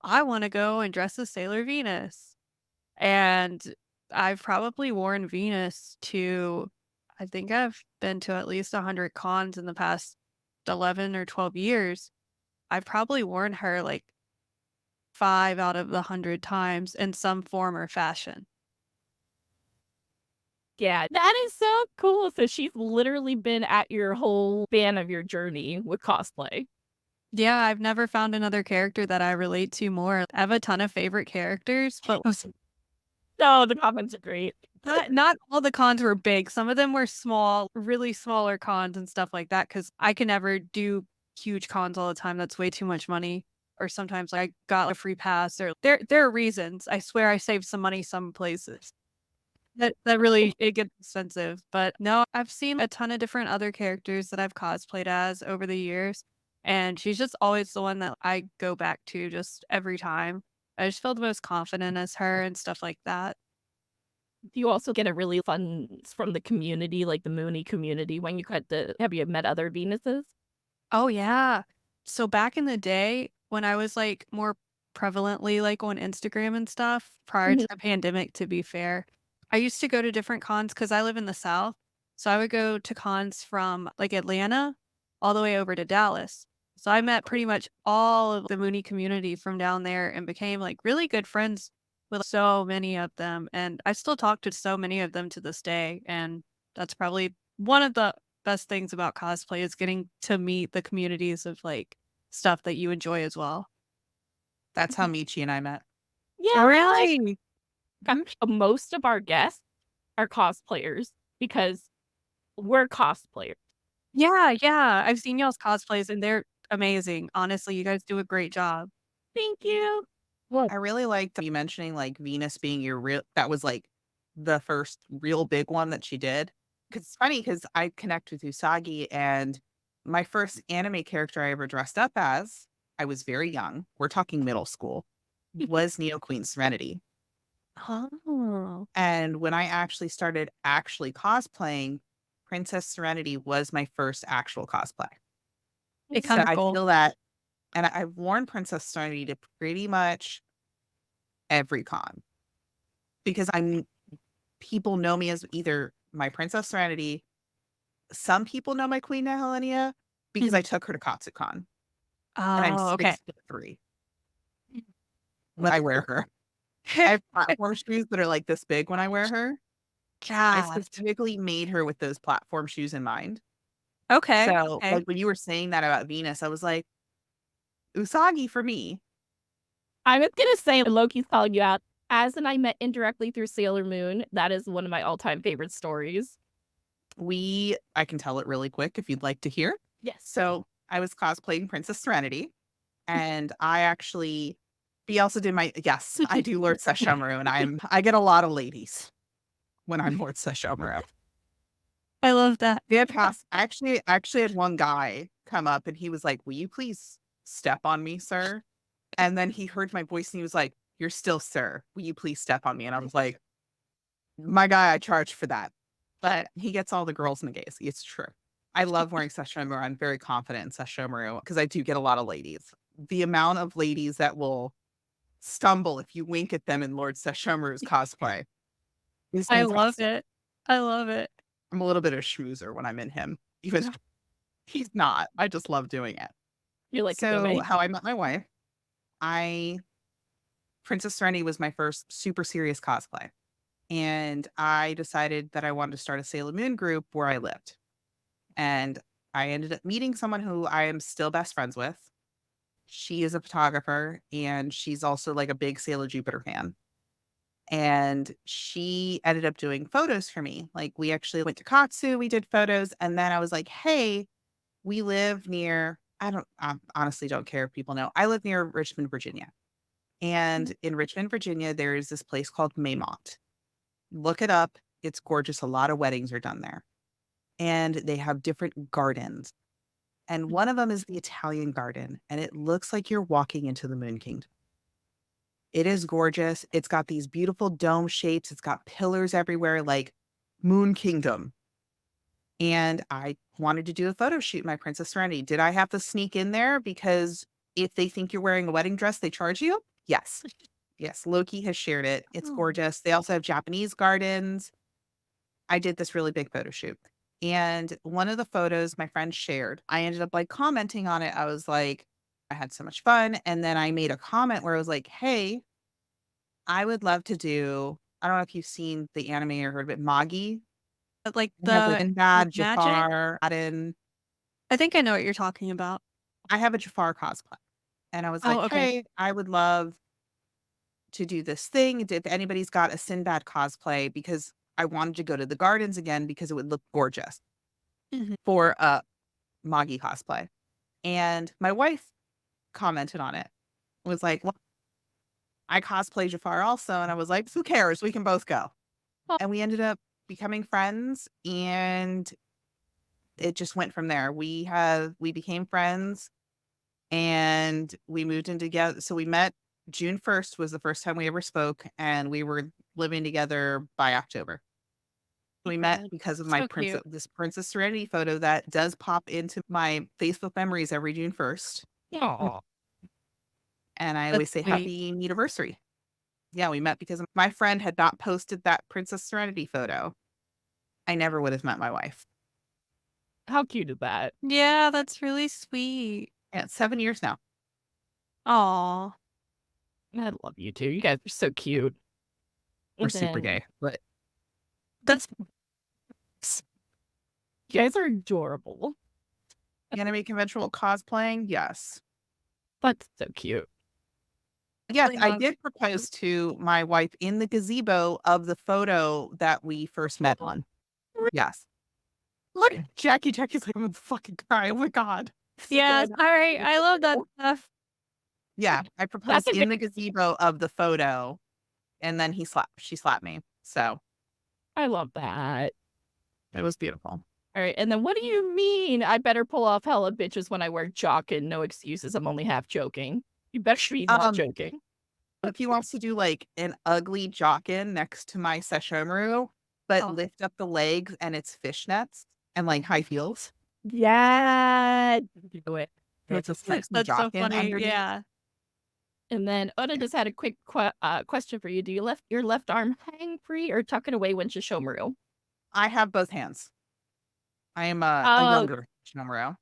I want to go and dress as Sailor Venus. And I've probably worn Venus to, I think I've been to at least 100 cons in the past 11 or 12 years. I've probably worn her like 5 out of the 100 times in some form or fashion. Yeah, that is so cool. So she's literally been at your whole span of your journey with cosplay. Yeah, I've never found another character that I relate to more. I have a ton of favorite characters, but No, the comments are great. not all the cons were big. Some of them were small, really smaller cons and stuff like that, because I can never do huge cons all the time. That's way too much money. Or sometimes I got a free pass, or there are reasons. I swear I saved some money some places. That really, it gets expensive. But no, I've seen a ton of different other characters that I've cosplayed as over the years. And she's just always the one that I go back to just every time. I just feel the most confident as her and stuff like that. Do you also get a really fun from the community, like the Moonie community, when you have you met other Venuses? Oh, yeah. So back in the day, when I was like more prevalently like on Instagram and stuff, prior to the pandemic, to be fair, I used to go to different cons because I live in the South. So I would go to cons from like Atlanta all the way over to Dallas. So I met pretty much all of the Moonie community from down there and became like really good friends with so many of them. And I still talk to so many of them to this day. And that's probably one of the best things about cosplay is getting to meet the communities of like stuff that you enjoy as well. That's how Michi and I met. Yeah, Really? most of our guests are cosplayers because we're cosplayers. Yeah, yeah. I've seen y'all's cosplays and they're amazing. Honestly, you guys do a great job. Thank you. I really liked you mentioning like Venus being that was like the first real big one that she did. Because it's funny because I connect with Usagi, and my first anime character I ever dressed up as, I was very young, we're talking middle school, was Neo Queen Serenity. Oh. And when I actually started cosplaying, Princess Serenity was my first actual cosplay. It So comes I cool. feel that, and I've worn Princess Serenity to pretty much every con because people know me as either my Princess Serenity. Some people know my Queen Helenia because I took her to Katsucon, and I'm Oh, okay. 6'3" when I wear her. I have platform shoes that are like this big when I wear her. I God. specifically made her with those platform shoes in mind. Okay. So, Okay. like when you were saying that about Venus, I was like, Usagi for me. I was gonna say Loki's calling you out. Az and I met indirectly through Sailor Moon. That is one of my all-time favorite stories. I can tell it really quick if you'd like to hear. Yes. So I was cosplaying Princess Serenity, and he also did yes, I do Lord Sesshomaru, and I get a lot of ladies when I'm Lord Sesshomaru. I love that. I actually had one guy come up and he was like, "Will you please step on me, sir?" And then he heard my voice and he was like, "You're still sir. Will you please step on me?" And I was like, "My guy, I charge for that." But he gets all the girls in the gays. It's true. I love wearing Sesshomaru. I'm very confident in Sesshomaru because I do get a lot of ladies. The amount of ladies that will stumble if you wink at them in Lord Sesshomaru's cosplay is I love impressive. it. I love it. I'm a little bit of a schmoozer when I'm in him, even though he's not. I just love doing it. You're like, So how I met my wife, Princess Serenity was my first super serious cosplay. And I decided that I wanted to start a Sailor Moon group where I lived. And I ended up meeting someone who I am still best friends with. She is a photographer and she's also like a big Sailor Jupiter fan. And she ended up doing photos for me. Like we actually went to Katsu, we did photos. And then I was like, hey, we live near, I honestly don't care if people know. I live near Richmond, Virginia. And in Richmond, Virginia, there is this place called Maymont. Look it up. It's gorgeous. A lot of weddings are done there. And they have different gardens. And one of them is the Italian garden. And it looks like you're walking into the Moon Kingdom. It is gorgeous. It's got these beautiful dome shapes. It's got pillars everywhere, like Moon Kingdom. And I wanted to do a photo shoot, my Princess Serenity. Did I have to sneak in there? Because if they think you're wearing a wedding dress, they charge you? Yes. Yes, Loki has shared it. It's gorgeous. They also have Japanese gardens. I did this really big photo shoot. And one of the photos my friend shared, I ended up like commenting on it. I was like, I had so much fun. And then I made a comment where I was like, hey, I would love to do, I don't know if you've seen the anime or heard of it, Magi. Like The Sinbad, magic? Jafar, Aladdin. I think I know what you're talking about. I have a Jafar cosplay. And I was like, hey, I would love to do this thing. If anybody's got a Sinbad cosplay, because I wanted to go to the gardens again because it would look gorgeous for a Magi cosplay. And my wife commented on it. Was like, well, I cosplay Jafar also. And I was like, who cares? We can both go. And we ended up becoming friends and it just went from there. We became friends and we moved in together. So we met June 1st was the first time we ever spoke, and we were living together by October. We met because of my this Princess Serenity photo that does pop into my Facebook memories every June 1st. Yeah. And I always say happy anniversary. Yeah, we met because my friend had not posted that Princess Serenity photo. I never would have met my wife. How cute is that? Yeah, that's really sweet. Yeah, it's 7 years now. Aw. I love you too. You guys are so cute. We're super gay, but That's you guys are adorable. anime conventional cosplaying, yes. That's so cute. Yes, I did propose to my wife in the gazebo of the photo that we first met on. Yes. Look, Jackie's like, I'm gonna fucking cry. Oh my God. Yeah, all right. I love that stuff. Yeah, I proposed in the gazebo of the photo, and then she slapped me. So I love that. it was beautiful. All right, and then what do you mean I better pull off hella bitches when I wear jock and no excuses? I'm only half joking. You better be not joking. If he wants to do like an ugly jockin next to my Sesshomaru, but lift up the legs and it's fishnets and like high heels. Yeah. Do it. It's a That's so funny. underneath. Yeah. And then Oda just had a quick question for you. Do you left your left arm hang free or tuck it away when Sesshomaru? I have both hands. I am a younger Sesshomaru.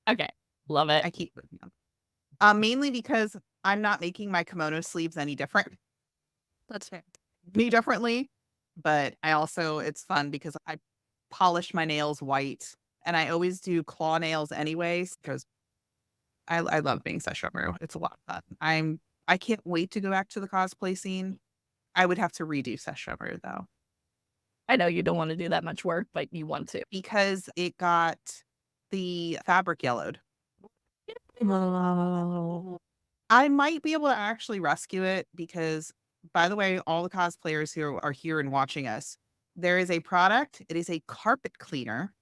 Okay. Love it. I keep both hands. Mainly because I'm not making my kimono sleeves any different. That's fair. Me differently. But I also, it's fun because I polish my nails white and I always do claw nails anyways because I love being Sesshomaru. It's a lot of fun. I can't wait to go back to the cosplay scene. I would have to redo Sesshomer though, I know you don't want to do that much work, but you want to. because it got the fabric yellowed. I might be able to actually rescue it because, by the way, all the cosplayers who are here and watching us, there is a product. It is a carpet cleaner.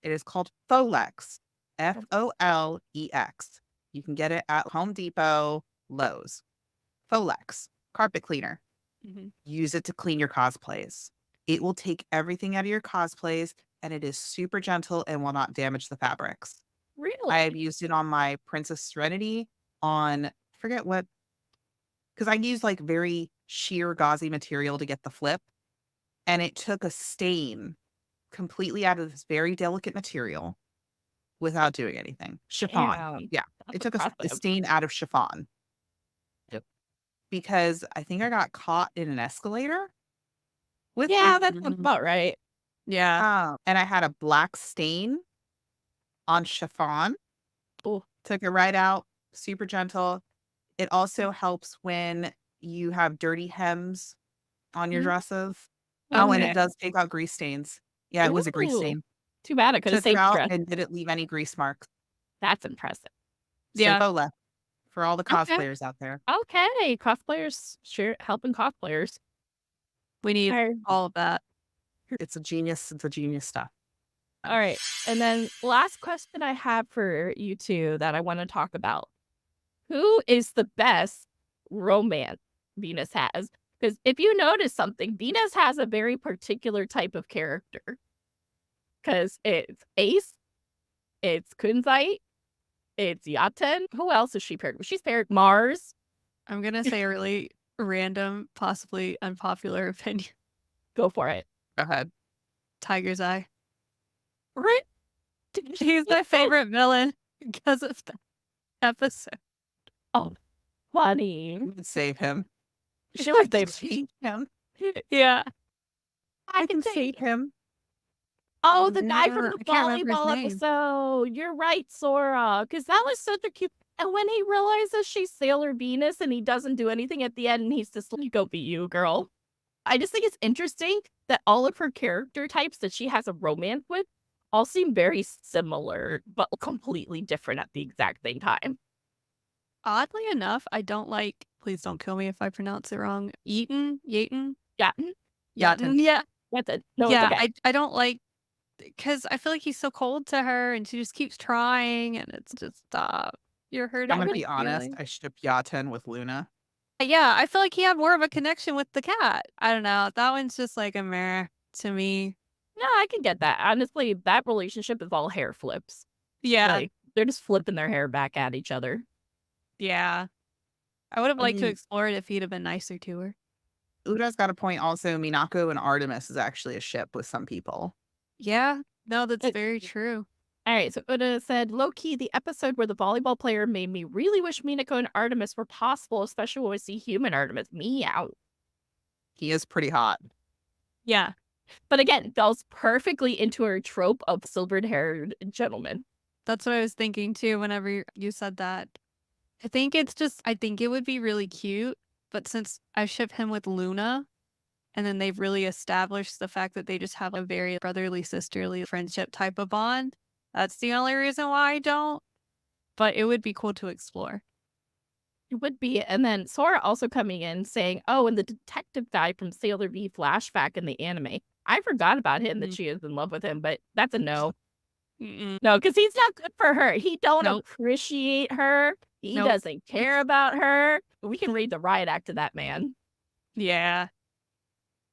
It is called Folex, Folex. You can get it at Home Depot, Lowe's. Folex, carpet cleaner. Mhm. Use it to clean your cosplays. It will take everything out of your cosplays, and it is super gentle and will not damage the fabrics. Really? I have used it on my Princess Serenity, on, I forget what, because I used like very sheer gauzy material to get the flip, and it took a stain completely out of this very delicate material without doing anything. Chiffon. Damn, Yeah. that's It took a impressive. stain out of chiffon. Yep. Because I think I got caught in an escalator with Yeah, it. that sounds about right. Yeah. And I had a black stain on chiffon. Oh, Took it right out. Super gentle. It also helps when you have dirty hems on your Mhm. dresses. Oh, and Okay. it does take out grease stains. Yeah, it was a grease Ooh, stain. too bad I could have Took it saved out dress. and didn't leave any grease marks. That's impressive. Yeah. So Fola, for all the Okay. cosplayers out there. Okay, cosplayers helping cosplayers. We need Alright. all of that. It's a genius. It's a genius stuff. All right, and then last question I have for you two that I want to talk about: who is the best romance Venus has? Because if you notice something, Venus has a very particular type of character. Because it's Ace, it's Kunzite, it's Yaten. Who else is she paired with? She's paired Mars. I'm gonna say a really random, possibly unpopular opinion. Go for it. Go ahead. Tiger's Eye. Right? He's my favorite villain because of that episode. Oh, funny. You would save him. She would save him. Yeah. I can save say him. Oh, the guy from No, the I can't remember his volleyball name. episode. You're right, Sora. Because that was such a cute. And when he realizes she's Sailor Venus and he doesn't do anything at the end, and he's just like, go be you, girl. I just think it's interesting that all of her character types that she has a romance with all seem very similar, but completely different at the exact same time. Oddly enough, I don't like, please don't kill me if I pronounce it wrong, Yaten? Yaten? Yaten. Yeah. That's it. No, Yeah, it's okay. I don't like, because I feel like he's so cold to her and she just keeps trying and it's just, you're hurting I'm going to my be honest. feelings. I ship Yaten with Luna. Yeah, I feel like he had more of a connection with the cat. I don't know. That one's just like a meh to me. No, I can get that. Honestly, that relationship is all hair flips. Yeah. Like, they're just flipping their hair back at each other. Yeah. I would have liked to mean- explore it if he'd have been nicer to her. Uda's got a point also. Minako and Artemis is actually a ship with some people. Yeah. No, that's It- very true. All right, so Uda said, low-key, the episode where the volleyball player made me really wish Minako and Artemis were possible, especially when we see human Artemis. Meow. He is pretty hot. Yeah. But again, falls perfectly into her trope of silvered-haired gentleman. That's what I was thinking too whenever you said that. I think it would be really cute, but since I ship him with Luna, and then they've really established the fact that they just have a very brotherly, sisterly friendship type of bond, that's the only reason why I don't. But it would be cool to explore. It would be. And then Sora also coming in saying, oh, and the detective guy from Sailor V flashback in the anime. I forgot about him that she is in love with him, but that's a no. Mm-mm. No, because he's not good for her. He don't Nope. appreciate her. He Nope. doesn't care about her. We can read the riot act to that man. Yeah.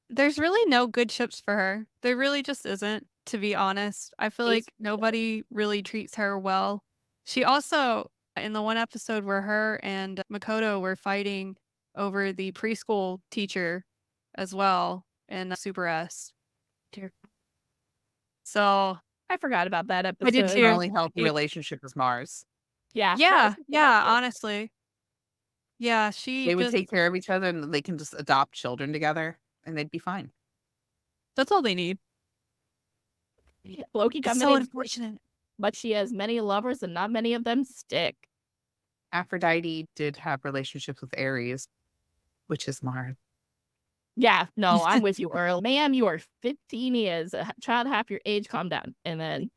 There's really no good ships for her. There really just isn't, to be honest. I feel like nobody really treats her well. She also, in the one episode where her and Makoto were fighting over the preschool teacher as well in Super S. So, I forgot about that episode. I did The too. only healthy relationship is Mars. Yeah. yeah, honestly. Yeah, she They would just, take care of each other and they can just adopt children together and they'd be fine. that's all they need. Loki It's coming so in, unfortunate. but she has many lovers and not many of them stick. Aphrodite did have relationships with Ares, which is Mars. Yeah, no, I'm with you, Earl. Ma'am, you are 15 years, a child half your age, calm down. And then,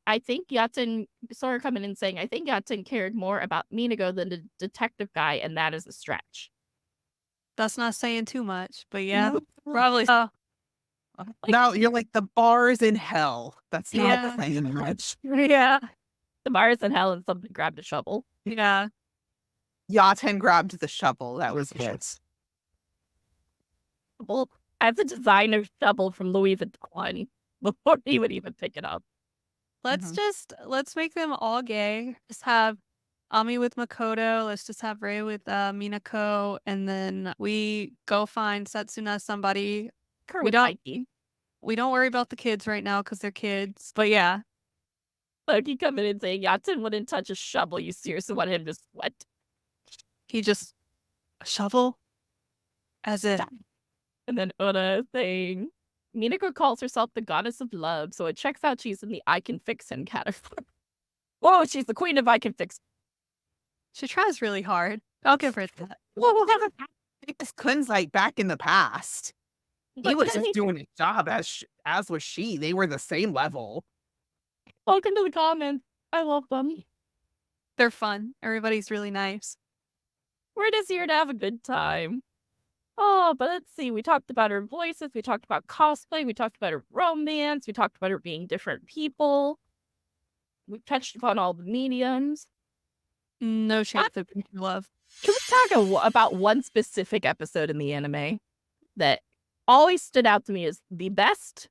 I think Yatsen, Sora coming in saying, I think Yatsen cared more about Minago than the detective guy, and that is a stretch. That's not saying too much, but yeah, No. probably so. No, you're like the bars in hell. That's not Yeah. saying much. Yeah. The bars in hell and something grabbed a shovel. Yeah. Yaten grabbed the shovel. That was it. Well, I have the designer shovel from Louis Vuitton before he would even pick it up. Let's make them all gay. Just have Ami with Makoto. Let's just have Rei with Minako, and then we go find Setsuna somebody. We don't. Mikey. We don't worry about the kids right now because they're kids. But yeah, Loki coming in saying Yatsen wouldn't touch a shovel. You seriously want him to sweat? He just a shovel, as if. And then Oda saying Minako calls herself the goddess of love, so it checks out she's in the I can fix him category. Whoa, she's the queen of I can fix. She tries really hard. I'll give her that. Because Kun's like back in the past. He was just doing his job as was she. They were the same level. Welcome to the comments. I love them. They're fun. Everybody's really nice. We're just here to have a good time. Oh, but let's see. We talked about her voices. We talked about cosplay. We talked about her romance. We talked about her being different people. We touched upon all the mediums. No chance of love. Can we talk about one specific episode in the anime that always stood out to me as the best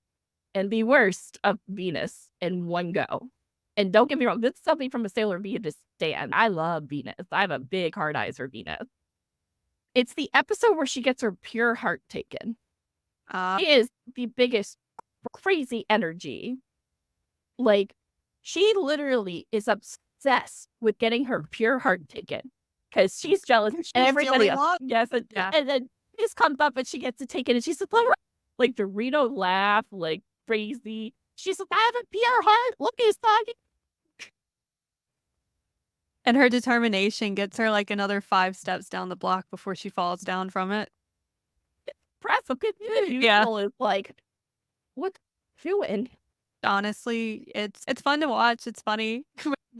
and the worst of Venus in one go? And don't get me wrong, this is something from a Sailor Venus stan. I love Venus. I have a big hard eyes for Venus. It's the episode where she gets her pure heart taken. She is the biggest crazy energy. Like, she literally is obsessed with getting her pure heart taken because she's jealous. And everybody else. Yes, and then this comes up and she gets it taken and she's like Dorito laugh, like crazy. She's like, I have a pure heart. Look, Usagi. And her determination gets her like another 5 steps down the block before she falls down from it. Impressive. Yeah. Is like, what doing? Honestly, it's fun to watch. It's funny.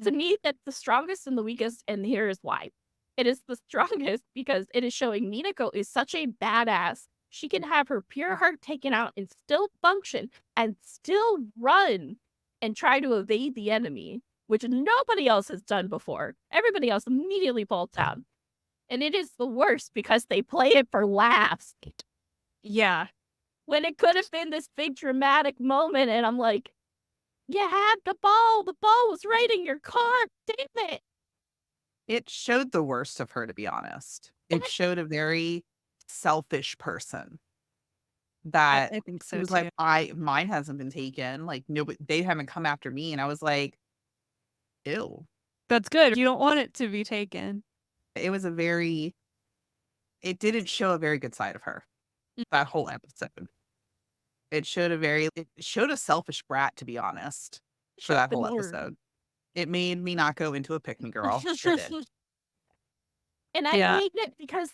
To me, that's the strongest and the weakest, and here is why. It is the strongest because it is showing Minako is such a badass. She can have her pure heart taken out and still function and still run and try to evade the enemy, which nobody else has done before. Everybody else immediately falls down. And it is the worst because they play it for laughs. Yeah. When it could have been this big dramatic moment, and I'm like, you had the ball. The ball was right in your car. Damn it. It showed the worst of her, to be honest. It showed a very selfish person that I think so was too. like, mine hasn't been taken. Like, nobody, they haven't come after me. And I was like, ew. That's good. You don't want it to be taken. It was it didn't show a very good side of her, that whole episode. It showed a selfish brat, to be honest, for that whole episode. It made Minako into a pick-me girl. Sure did. And I hate it because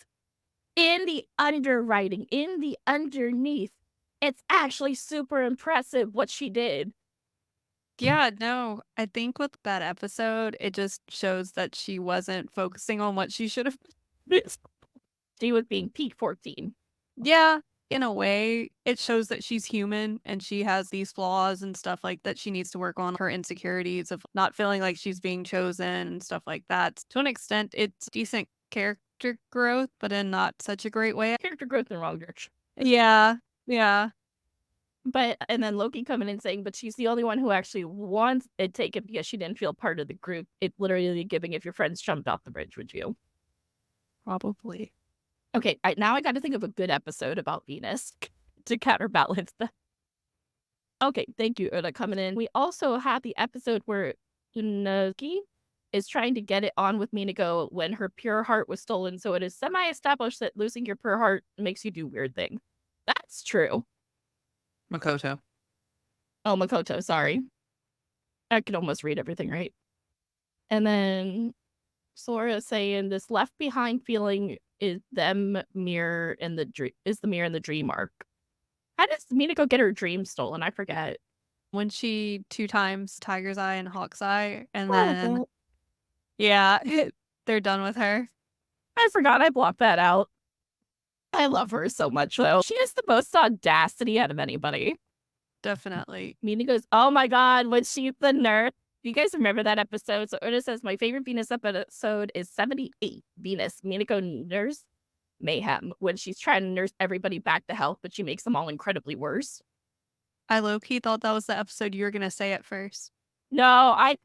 in the underwriting, in the underneath, it's actually super impressive what she did. Yeah, no, I think with that episode, it just shows that she wasn't focusing on what she should have. She was being peak 14. Yeah, in a way, it shows that she's human and she has these flaws and stuff like that. She needs to work on her insecurities of not feeling like she's being chosen and stuff like that. To an extent, it's decent character growth, but in not such a great way. Character growth in the wrong direction. Yeah. But, and then Loki coming in saying, but she's the only one who actually wants it taken because she didn't feel part of the group. It's literally giving if your friends jumped off the bridge, would you? Probably. Okay, now I got to think of a good episode about Venus to counterbalance that. Okay, thank you, Oda, coming in. We also have the episode where Usagi is trying to get it on with Minako when her pure heart was stolen. So it is semi-established that losing your pure heart makes you do weird things. That's true. Makoto. Oh, Makoto, sorry. I could almost read everything right. And then Sora saying this left behind feeling is them mirror in the dream dream arc. How does Minako get her dream stolen? I forget. When she 2 times Tiger's Eye and Hawk's Eye, and Oh, then well, yeah, they're done with her. I forgot I blocked that out. I love her so much though. She has the most audacity out of anybody. Definitely. Mina goes, oh my god, when she's the nurse. Do you guys remember that episode? So Una says, my favorite Venus episode is 78, Venus. Minako nurse mayhem, when she's trying to nurse everybody back to health, but she makes them all incredibly worse. I low-key thought that was the episode you were going to say at first. No, I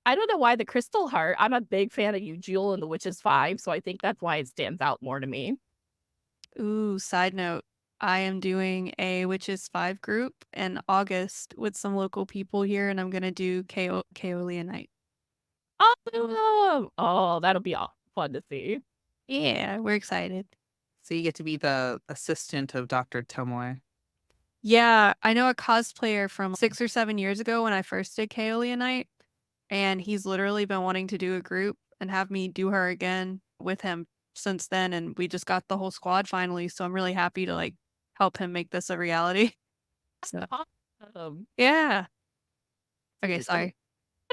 don't know why the Crystal Heart. I'm a big fan of Eugil and the Witches 5, so I think that's why it stands out more to me. Ooh, side note. I am doing a Witches 5 group in August with some local people here, and I'm going to do Kaolia Night. Oh, that'll be fun to see. Yeah, we're excited. So you get to be the assistant of Dr. Tomoe. Yeah, I know a cosplayer from 6 or 7 years ago when I first did Kaolia Night, and he's literally been wanting to do a group and have me do her again with him since then, and we just got the whole squad finally, so I'm really happy to like help him make this a reality. So, Awesome. yeah. Okay, sorry.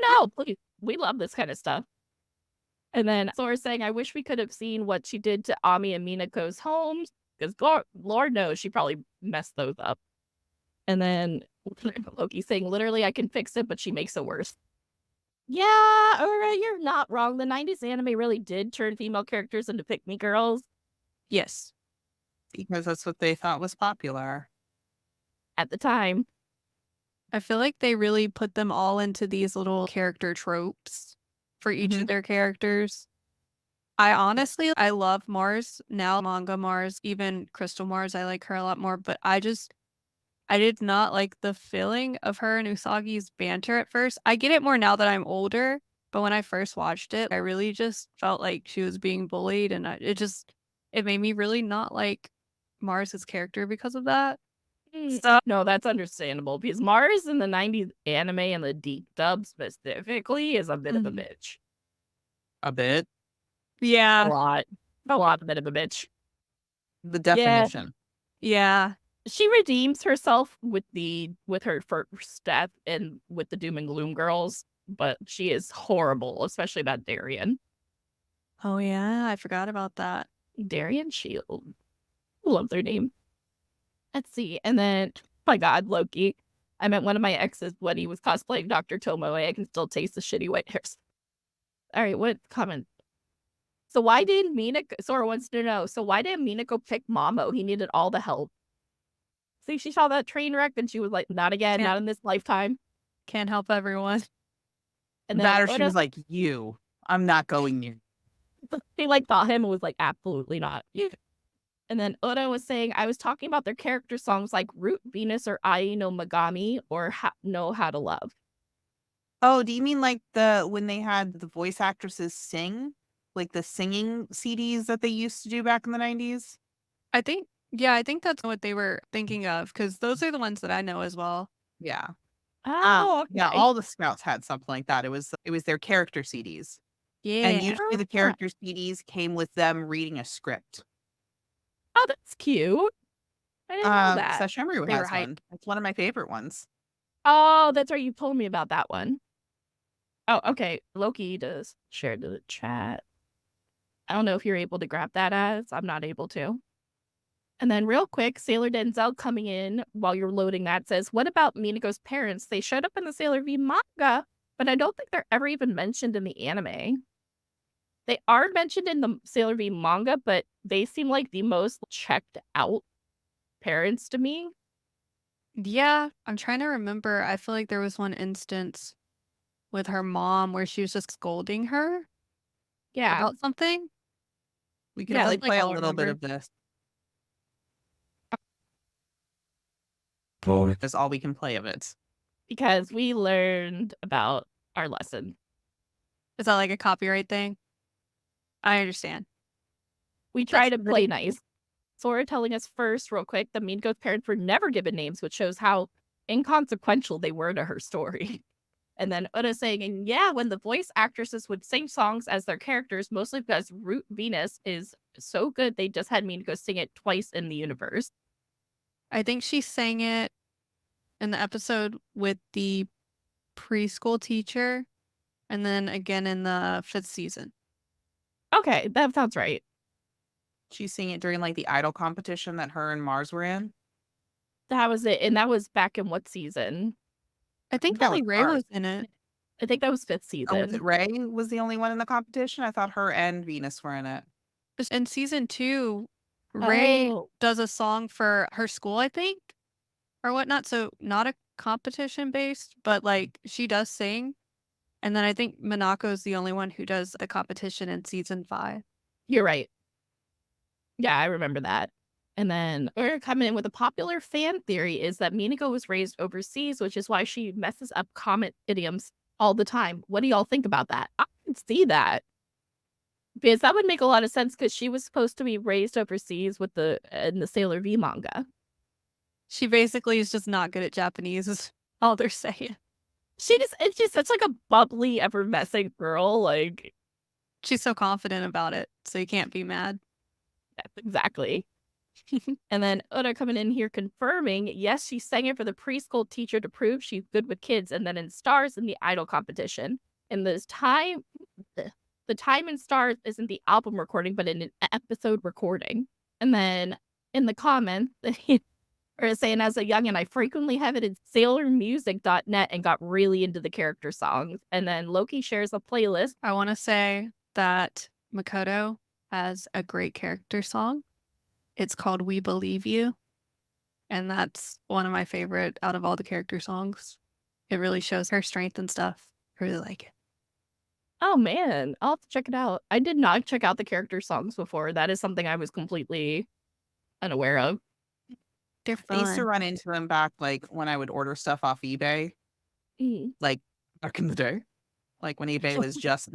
No, please. We love this kind of stuff. And then Sora's saying, I wish we could have seen what she did to Ami and Minako's homes, because Lord knows she probably messed those up. And then Loki saying, literally, I can fix it, but she makes it worse. Yeah, alright, you're not wrong. The 90s anime really did turn female characters into pick-me girls. Yes. Because that's what they thought was popular. At the time. I feel like they really put them all into these little character tropes for each of their characters. I love Mars now, manga Mars, even Crystal Mars. I like her a lot more, but I did not like the feeling of her and Usagi's banter at first. I get it more now that I'm older, but when I first watched it, I really just felt like she was being bullied, and it made me really not like Mars's character because of that. So, no, that's understandable, because Mars in the 90s anime and the deep dub specifically is a bit of a bitch. A bit? Yeah. A lot of bit of a bitch. The definition. Yeah. She redeems herself with her first step and with the Doom and Gloom girls, but she is horrible, especially about Darien. Oh yeah, I forgot about that. Darien Shield. Love their name. Let's see. And then, oh my god, Loki. I met one of my exes when he was cosplaying Dr. Tomoe. I can still taste the shitty white hairs. All right, what comment? So why didn't Sora wants to know, so why didn't Minako pick Mamo? He needed all the help. See, she saw that train wreck and she was like, not again, not in this lifetime. Can't help everyone. And then That or she was like, I'm not going near. She like thought him and was like, absolutely not. And then Oda was saying, I was talking about their character songs like Root Venus or Ai no Megami or Know How to Love. Oh, do you mean like when they had the voice actresses sing? Like the singing CDs that they used to do back in the 90s? I think that's what they were thinking of, because those are the ones that I know as well. Yeah. Oh, okay. Yeah, all the scouts had something like that. It was their character CDs. Yeah. And usually the character CDs came with them reading a script. Oh, that's cute. I didn't know that. Sashimiru They were has hype. one. It's one of my favorite ones. Oh, that's right. You told me about that one. Oh, okay. Loki does share to the chat. I don't know if you're able to grab that as. I'm not able to. And then real quick, Sailor Denzel coming in while you're loading that says, what about Minako's parents? They showed up in the Sailor V manga, but I don't think they're ever even mentioned in the anime. They are mentioned in the Sailor V manga, but they seem like the most checked out parents to me. Yeah, I'm trying to remember. I feel like there was one instance with her mom where she was just scolding her Yeah. about something. We can Yeah, only like play a I'll little bit remember. of this. That's all we can play of it. Because we learned about our lesson. Is that like a copyright thing? I understand. We try That's to play nice. Sora telling us first, real quick, that Minako's parents were never given names, which shows how inconsequential they were to her story. And then Oda saying, and yeah, when the voice actresses would sing songs as their characters, mostly because Root Venus is so good they just had Minako sing it twice in the universe. I think she sang it in the episode with the preschool teacher and then again in the 5th season. Okay, that sounds right. She's seeing it during like the idol competition that her and Mars were in. That was it. And that was back in what season? I think That was only Ray ours. was in it. I think that was 5th Oh, was season. it Ray was the only one in the competition? I thought her and Venus were in it. In season 2, Ray Oh, does a song for her school, I think, or whatnot. So not a competition based, but like she does sing. And then I think Minako is the only one who does the competition in season 5. you're right. Yeah, I remember that. And then we're coming in with a popular fan theory is that Minako was raised overseas, which is why she messes up comet idioms all the time. What do y'all think about that? I can see that. Because that would make a lot of sense because she was supposed to be raised overseas with in the Sailor V manga. She basically is just not good at Japanese, is all they're saying. It's just such like a bubbly, effervescent girl. Like, She's so confident about it, so you can't be mad. exactly. And then Oda coming in here confirming, yes, she sang it for the preschool teacher to prove she's good with kids, and then in stars in the idol competition. And the time in stars isn't the album recording, but in an episode recording. And then in the comments, or saying, as a youngin', I frequently visited sailormusic.net and got really into the character songs. And then Loki shares a playlist. I want to say that Makoto has a great character song. It's called We Believe You. And that's one of my favorite out of all the character songs. It really shows her strength and stuff. I really like it. Oh man, I'll have to check it out. I did not check out the character songs before. That is something I was completely unaware of. They're I used to fun. run into them back like when I would order stuff off eBay, like back in the day. Like when eBay was just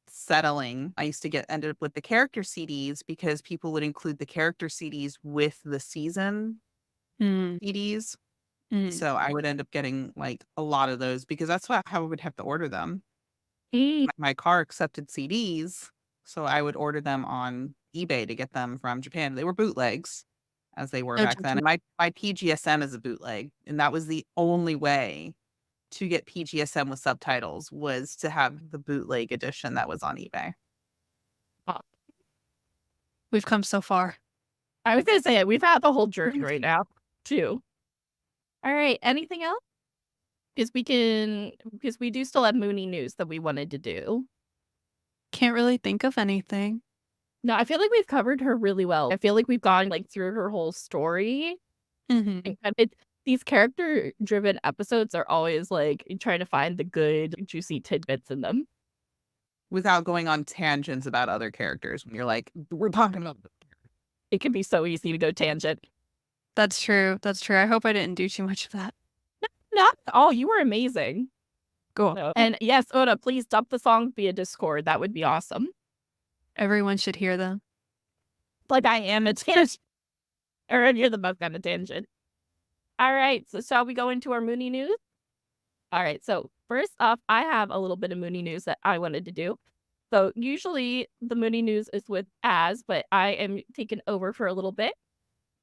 settling. I used to ended up with the character CDs because people would include the character CDs with the season CDs. So I would end up getting like a lot of those because that's how I would have to order them. My car accepted CDs, so I would order them on eBay to get them from Japan. They were bootlegs, as they were back then. And my PGSM is a bootleg, and that was the only way to get PGSM with subtitles was to have the bootleg edition that was on eBay. We've come so far. I was going to say it. We've had the whole journey right now, too. All right. Anything else? Because we do still have Moonie news that we wanted to do. Can't really think of anything. No, I feel like we've covered her really well. I feel like we've gone like through her whole story. And these character-driven episodes are always like trying to find the good, juicy tidbits in them. Without going on tangents about other characters when you're like, we're talking about... It can be so easy to go tangent. That's true. That's true. I hope I didn't do too much of that. Not at all. You were amazing. Cool. No. And yes, Oda, please dump the songs via Discord. That would be awesome. Everyone should hear them. Like I am a tangent. Or you're the most on a tangent. All right. So shall we go into our Moonie news? All right. So first off, I have a little bit of Moonie news that I wanted to do. So usually the Moonie news is with Az, but I am taking over for a little bit.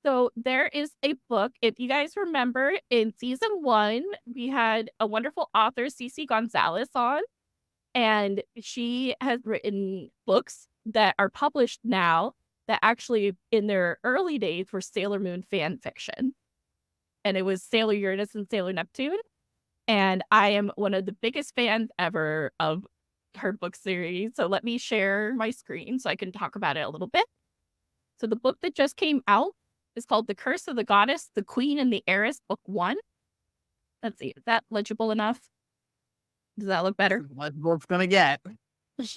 So there is a book. If you guys remember, in season 1, we had a wonderful author, Cece Gonzalez, on. And she has written books that are published now that actually, in their early days, were Sailor Moon fan fiction. And it was Sailor Uranus and Sailor Neptune. And I am one of the biggest fans ever of her book series. So let me share my screen so I can talk about it a little bit. So the book that just came out is called The Curse of the Goddess, the Queen and the Heiress, Book 1. Let's see, is that legible enough? Does that look better? What it's gonna get.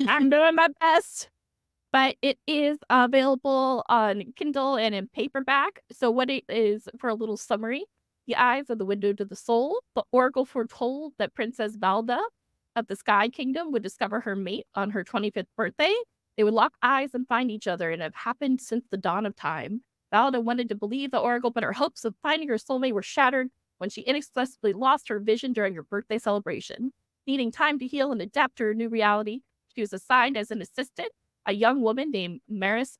I'm doing my best. But it is available on Kindle and in paperback. So what it is, for a little summary, the eyes are the window to the soul. The oracle foretold that Princess Valda of the Sky Kingdom would discover her mate on her 25th birthday. They would lock eyes and find each other, and it have happened since the dawn of time. Valda wanted to believe the oracle, but her hopes of finding her soulmate were shattered when she inexplicably lost her vision during her birthday celebration. Needing time to heal and adapt to her new reality, she was assigned as an assistant a young woman named Maris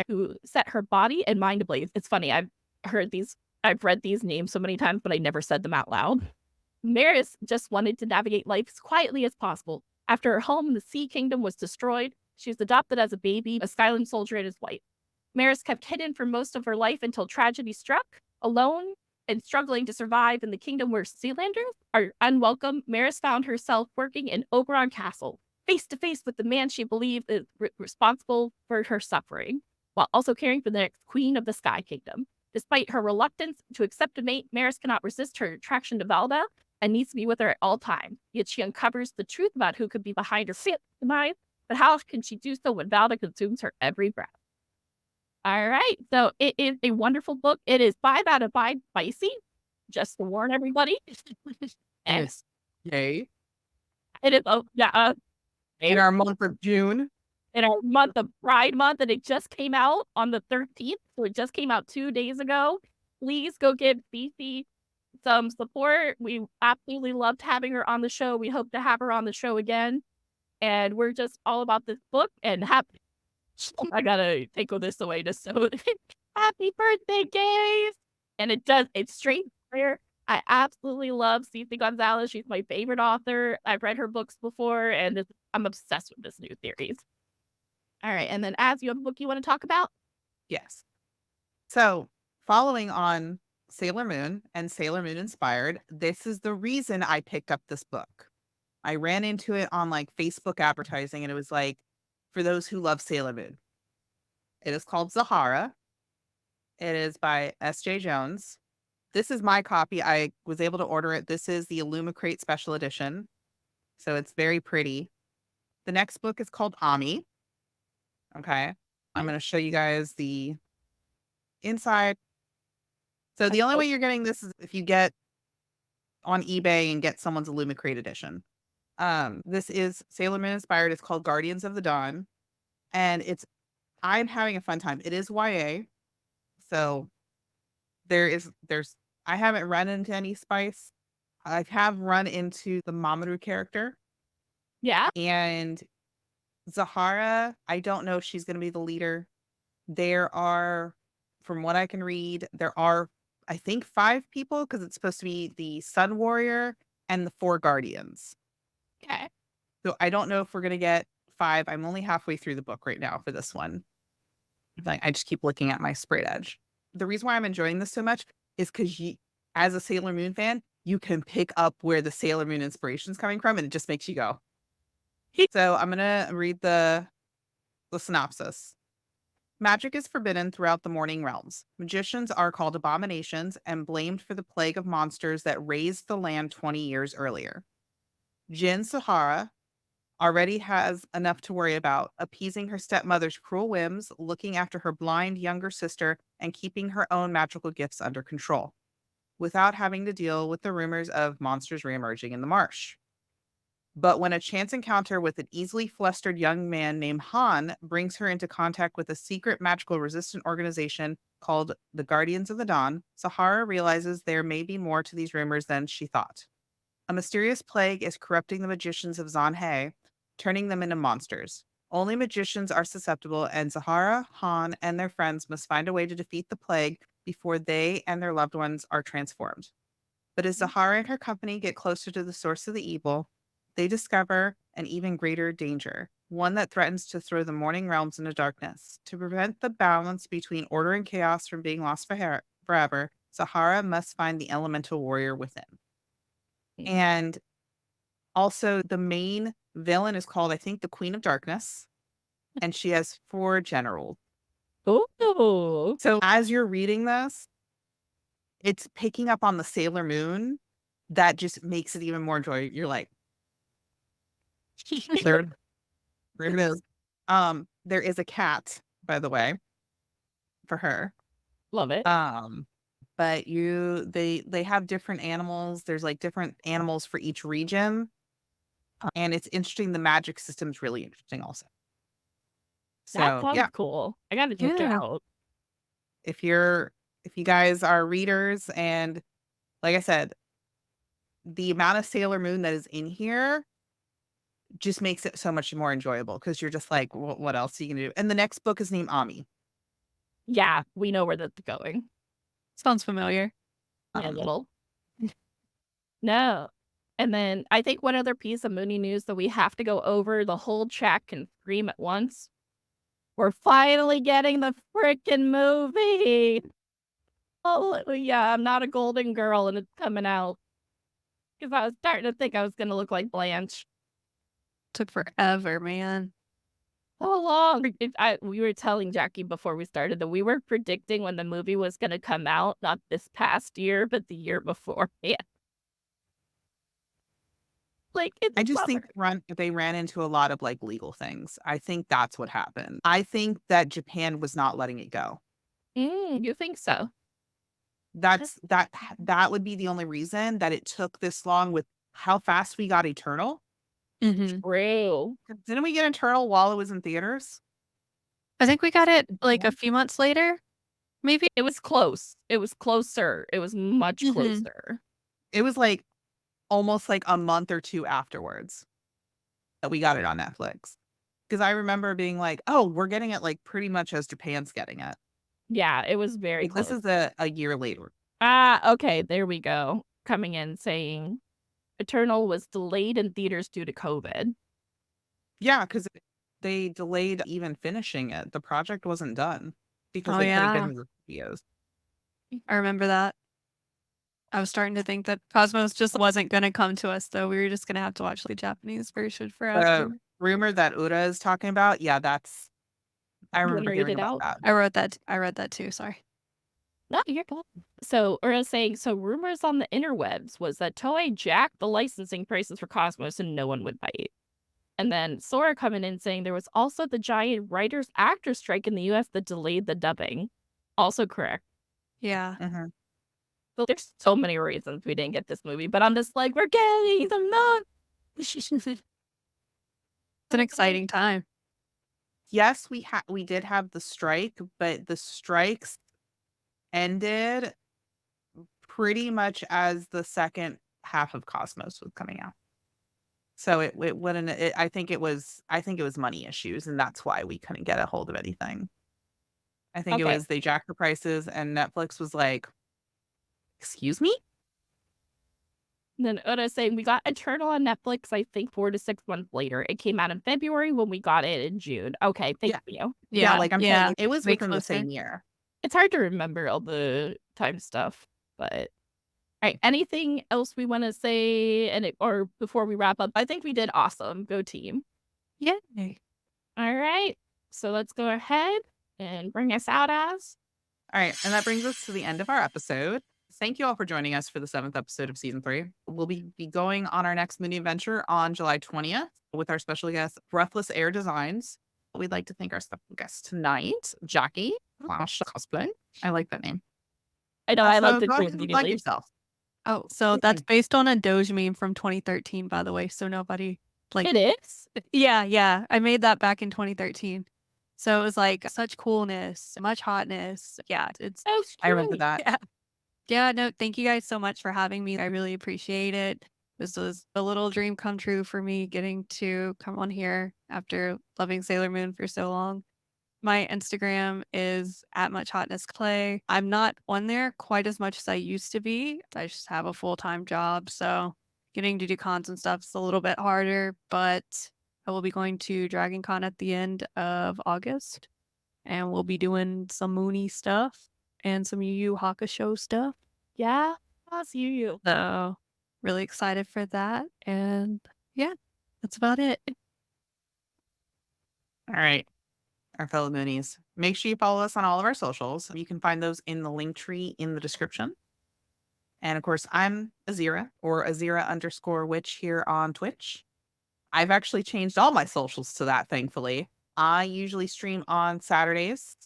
who set her body and mind ablaze. It's funny, I've read these names so many times, but I never said them out loud. Maris just wanted to navigate life as quietly as possible. After her home in the Sea Kingdom was destroyed, she was adopted as a baby, a Skyland soldier and his wife. Maris kept hidden for most of her life until tragedy struck. Alone and struggling to survive in the kingdom where Sealanders are unwelcome, Maris found herself working in Oberon Castle, face to face with the man she believed is responsible for her suffering, while also caring for the next queen of the Sky Kingdom. Despite her reluctance to accept a mate, Maris cannot resist her attraction to Valda and needs to be with her at all times. Yet she uncovers the truth about who could be behind her demise, but how can she do so when Valda consumes her every breath? All right, so it is a wonderful book. It is by that Abide Spicy, just to warn everybody. And Yes. Yay. it is, In our month of June. in our month of Pride Month, and it just came out on the 13th, so it just came out 2 days ago. Please go give Cece some support. We absolutely loved having her on the show. We hope to have her on the show again, and we're just all about this book. And I gotta take this away just so happy birthday, Gaze! And it's straight fire. I absolutely love Cece Gonzalez. She's my favorite author. I've read her books before, and I'm obsessed with this new series. All right, and then Az, you have a book you want to talk about? Yes. So, following on Sailor Moon and Sailor Moon Inspired, this is the reason I picked up this book. I ran into it on like Facebook advertising, and it was like, for those who love Sailor Moon. It is called Zahara. It is by S.J. Jones. This is my copy. I was able to order it. This is the Illumicrate Special Edition. So it's very pretty. The next book is called Ami. Okay. I'm going to show you guys the inside. So the only way you're getting this is if you get on eBay and get someone's Illumicrate edition. This is Sailor Moon inspired. It's called Guardians of the Dawn. And I'm having a fun time. It is YA. So I haven't run into any spice. I have run into the Mamoru character. Yeah. And Zahara, I don't know if she's going to be the leader. There are, from what I can read, I think 5 people, because it's supposed to be the Sun Warrior and the 4 Guardians. Okay. So I don't know if we're going to get 5. I'm only halfway through the book right now for this one. I just keep looking at my sprayed edge. The reason why I'm enjoying this so much is because as a Sailor Moon fan, you can pick up where the Sailor Moon inspiration is coming from, and it just makes you go. So I'm going to read the synopsis. Magic is forbidden throughout the Morning Realms. Magicians are called abominations and blamed for the plague of monsters that razed the land 20 years earlier. Jin Sahara already has enough to worry about, appeasing her stepmother's cruel whims, looking after her blind younger sister, and keeping her own magical gifts under control, without having to deal with the rumors of monsters reemerging in the marsh. But when a chance encounter with an easily flustered young man named Han brings her into contact with a secret magical resistant organization called the Guardians of the Dawn, Sahara realizes there may be more to these rumors than she thought. A mysterious plague is corrupting the magicians of Zanhe, turning them into monsters. Only magicians are susceptible, and Zahara, Han, and their friends must find a way to defeat the plague before they and their loved ones are transformed. But as Zahara and her company get closer to the source of the evil, they discover an even greater danger, one that threatens to throw the Morning Realms into darkness. To prevent the balance between order and chaos from being lost forever, Zahara must find the elemental warrior within. And also the main villain is called, I think, the Queen of Darkness, and she has 4 generals. Oh. So as you're reading this, it's picking up on the Sailor Moon that just makes it even more enjoyable. You're like, there it is. There is a cat, by the way, for her. Love it. But they have different animals. There's like different animals for each region. And it's interesting. The magic system's really interesting also. That So sounds yeah, cool. I gotta check it out. if you guys are readers, and like I said, the amount of Sailor Moon that is in here just makes it so much more enjoyable because you're just like, what else are you gonna do? And the next book is named Ami. Yeah, we know where that's going. Sounds familiar. A little. No. And then I think one other piece of Moonie news that we have to go over, the whole chat can scream at once. We're finally getting the freaking movie. Oh, yeah, I'm not a golden girl and it's coming out. Because I was starting to think I was going to look like Blanche. Took forever, man. So long. We were telling Jackie before we started that we were predicting when the movie was going to come out, not this past year, but the year before. Yeah. Like, I just think they ran into a lot of like legal things. I think that's what happened. I think that Japan was not letting it go. You think so? That would be the only reason that it took this long with how fast we got Eternal. True. Didn't we get Eternal while it was in theaters? I think we got it like a few months later. Maybe it was close. It was closer. It was much closer. It was like almost like a month or two afterwards that we got it on Netflix. Because I remember being like, oh, we're getting it like pretty much as Japan's getting it. Yeah, it was very close. This is a year later. Okay, there we go. Coming in saying Eternal was delayed in theaters due to COVID. Yeah, because they delayed even finishing it. The project wasn't done because they couldn't get into the studios. I remember that. I was starting to think that Cosmos just wasn't going to come to us, though. We were just going to have to watch the Japanese version forever. The rumor that Ura is talking about, yeah, that's... I remember hearing about that. I read that too, sorry. No, you're good. So Ura's saying, so rumors on the interwebs was that Toei jacked the licensing prices for Cosmos and no one would bite. And then Sora coming in saying there was also the giant writers-actors strike in the US that delayed the dubbing. Also correct. Yeah. So there's so many reasons we didn't get this movie, but I'm just like, we're getting them not. It's an exciting time. Yes, we did have the strike, but the strikes ended pretty much as the second half of Cosmos was coming out. So it wouldn't. I think it was money issues, and that's why we couldn't get a hold of anything. I think it was they jacked the prices, and Netflix was like, "Excuse me." And then Ura's saying we got Eternal on Netflix, I think 4 to 6 months later. It came out in February when we got it in June. Okay, thank you. Yeah, like I'm saying, it was within the same year. It's hard to remember all the time stuff, but all right. Anything else we want to say, or before we wrap up? I think we did awesome. Go team! Yay! All right, so let's go ahead and bring us out, Az. All right, and that brings us to the end of our episode. Thank you all for joining us for the 7th episode of Season 3. We'll be going on our next Moonie adventure on July 20th with our special guest, Breathless Air Designs. We'd like to thank our special guest tonight, Jackie Much Hotness Cosplay. I like that name. I know, I love the go name ahead and plug yourself. Oh, so that's based on a Doge meme from 2013, by the way. So nobody like it is. Yeah. I made that back in 2013. So it was like such coolness, much hotness. Yeah, it's. I remember that. Yeah, no, thank you guys so much for having me. I really appreciate it. This was a little dream come true for me getting to come on here after loving Sailor Moon for so long. My Instagram is at Much Hotness Cosplay. I'm not on there quite as much as I used to be. I just have a full-time job, so getting to do cons and stuff is a little bit harder, but I will be going to Dragon Con at the end of August, and we'll be doing some Moonie stuff and some Yu Yu Hakusho stuff. Yeah, that's Yu. So really excited for that. And yeah, that's about it. All right, our fellow Moonies. Make sure you follow us on all of our socials. You can find those in the link tree in the description. And of course, I'm Azira, or Azira_witch here on Twitch. I've actually changed all my socials to that, thankfully. I usually stream on Saturdays,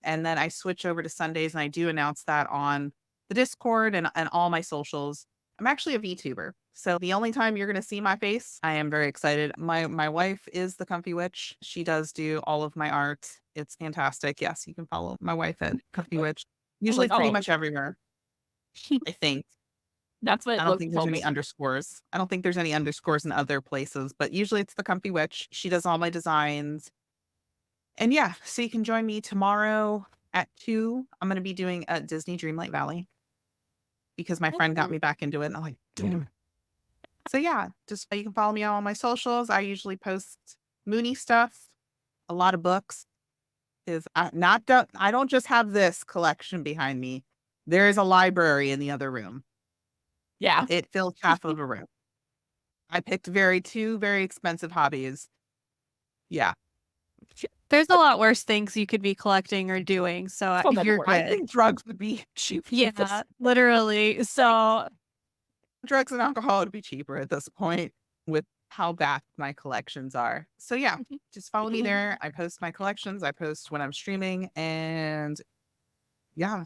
and then I switch over to Sundays, and I do announce that on the Discord and all my socials. I'm actually a VTuber, so the only time you're going to see my face, I am very excited. My wife is the Comfy Witch. She does do all of my art. It's fantastic. Yes, you can follow my wife at Comfy Witch. Usually pretty much everywhere, I think. That's what I don't Loki think there's told any me. underscores. I don't think there's any underscores in other places, but usually it's the Comfy Witch. She does all my designs. And yeah, so you can join me tomorrow at 2. I'm going to be doing Disney Dreamlight Valley because my friend got me back into it. And I'm like, damn it. So yeah, just you can follow me on all my socials. I usually post Moonie stuff, a lot of books. I don't just have this collection behind me. There is a library in the other room. Yeah. It fills half of a room. I picked two very expensive hobbies. Yeah. There's a lot worse things you could be collecting or doing, so So much you're worse. I good. think drugs would be cheap. Yeah, literally. So Drugs and alcohol would be cheaper at this point with how vast my collections are. So yeah, just follow me there. I post my collections. I post when I'm streaming. And yeah,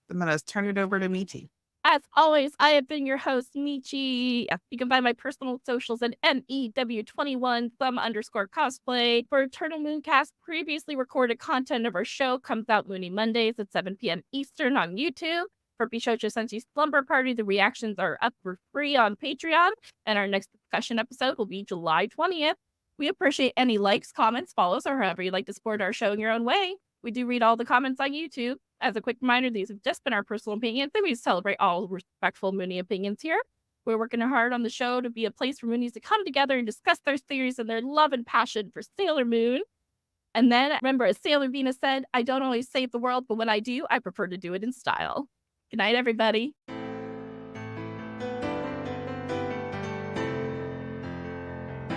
I'm going to turn it over to Michi. As always, I have been your host, Michi. You can find my personal socials at MEW21 _cosplay. For Eternal Mooncast, previously recorded content of our show comes out Moonie Mondays at 7 p.m. Eastern on YouTube. For Bishocho Senshi Slumber Party, the reactions are up for free on Patreon, and our next discussion episode will be July 20th. We appreciate any likes, comments, follows, or however you'd like to support our show in your own way. We do read all the comments on YouTube. As a quick reminder, these have just been our personal opinions, and we celebrate all respectful Moonie opinions here. We're working hard on the show to be a place for Moonies to come together and discuss their theories and their love and passion for Sailor Moon. And then, remember, as Sailor Venus said, I don't always save the world, but when I do, I prefer to do it in style. Good night, everybody.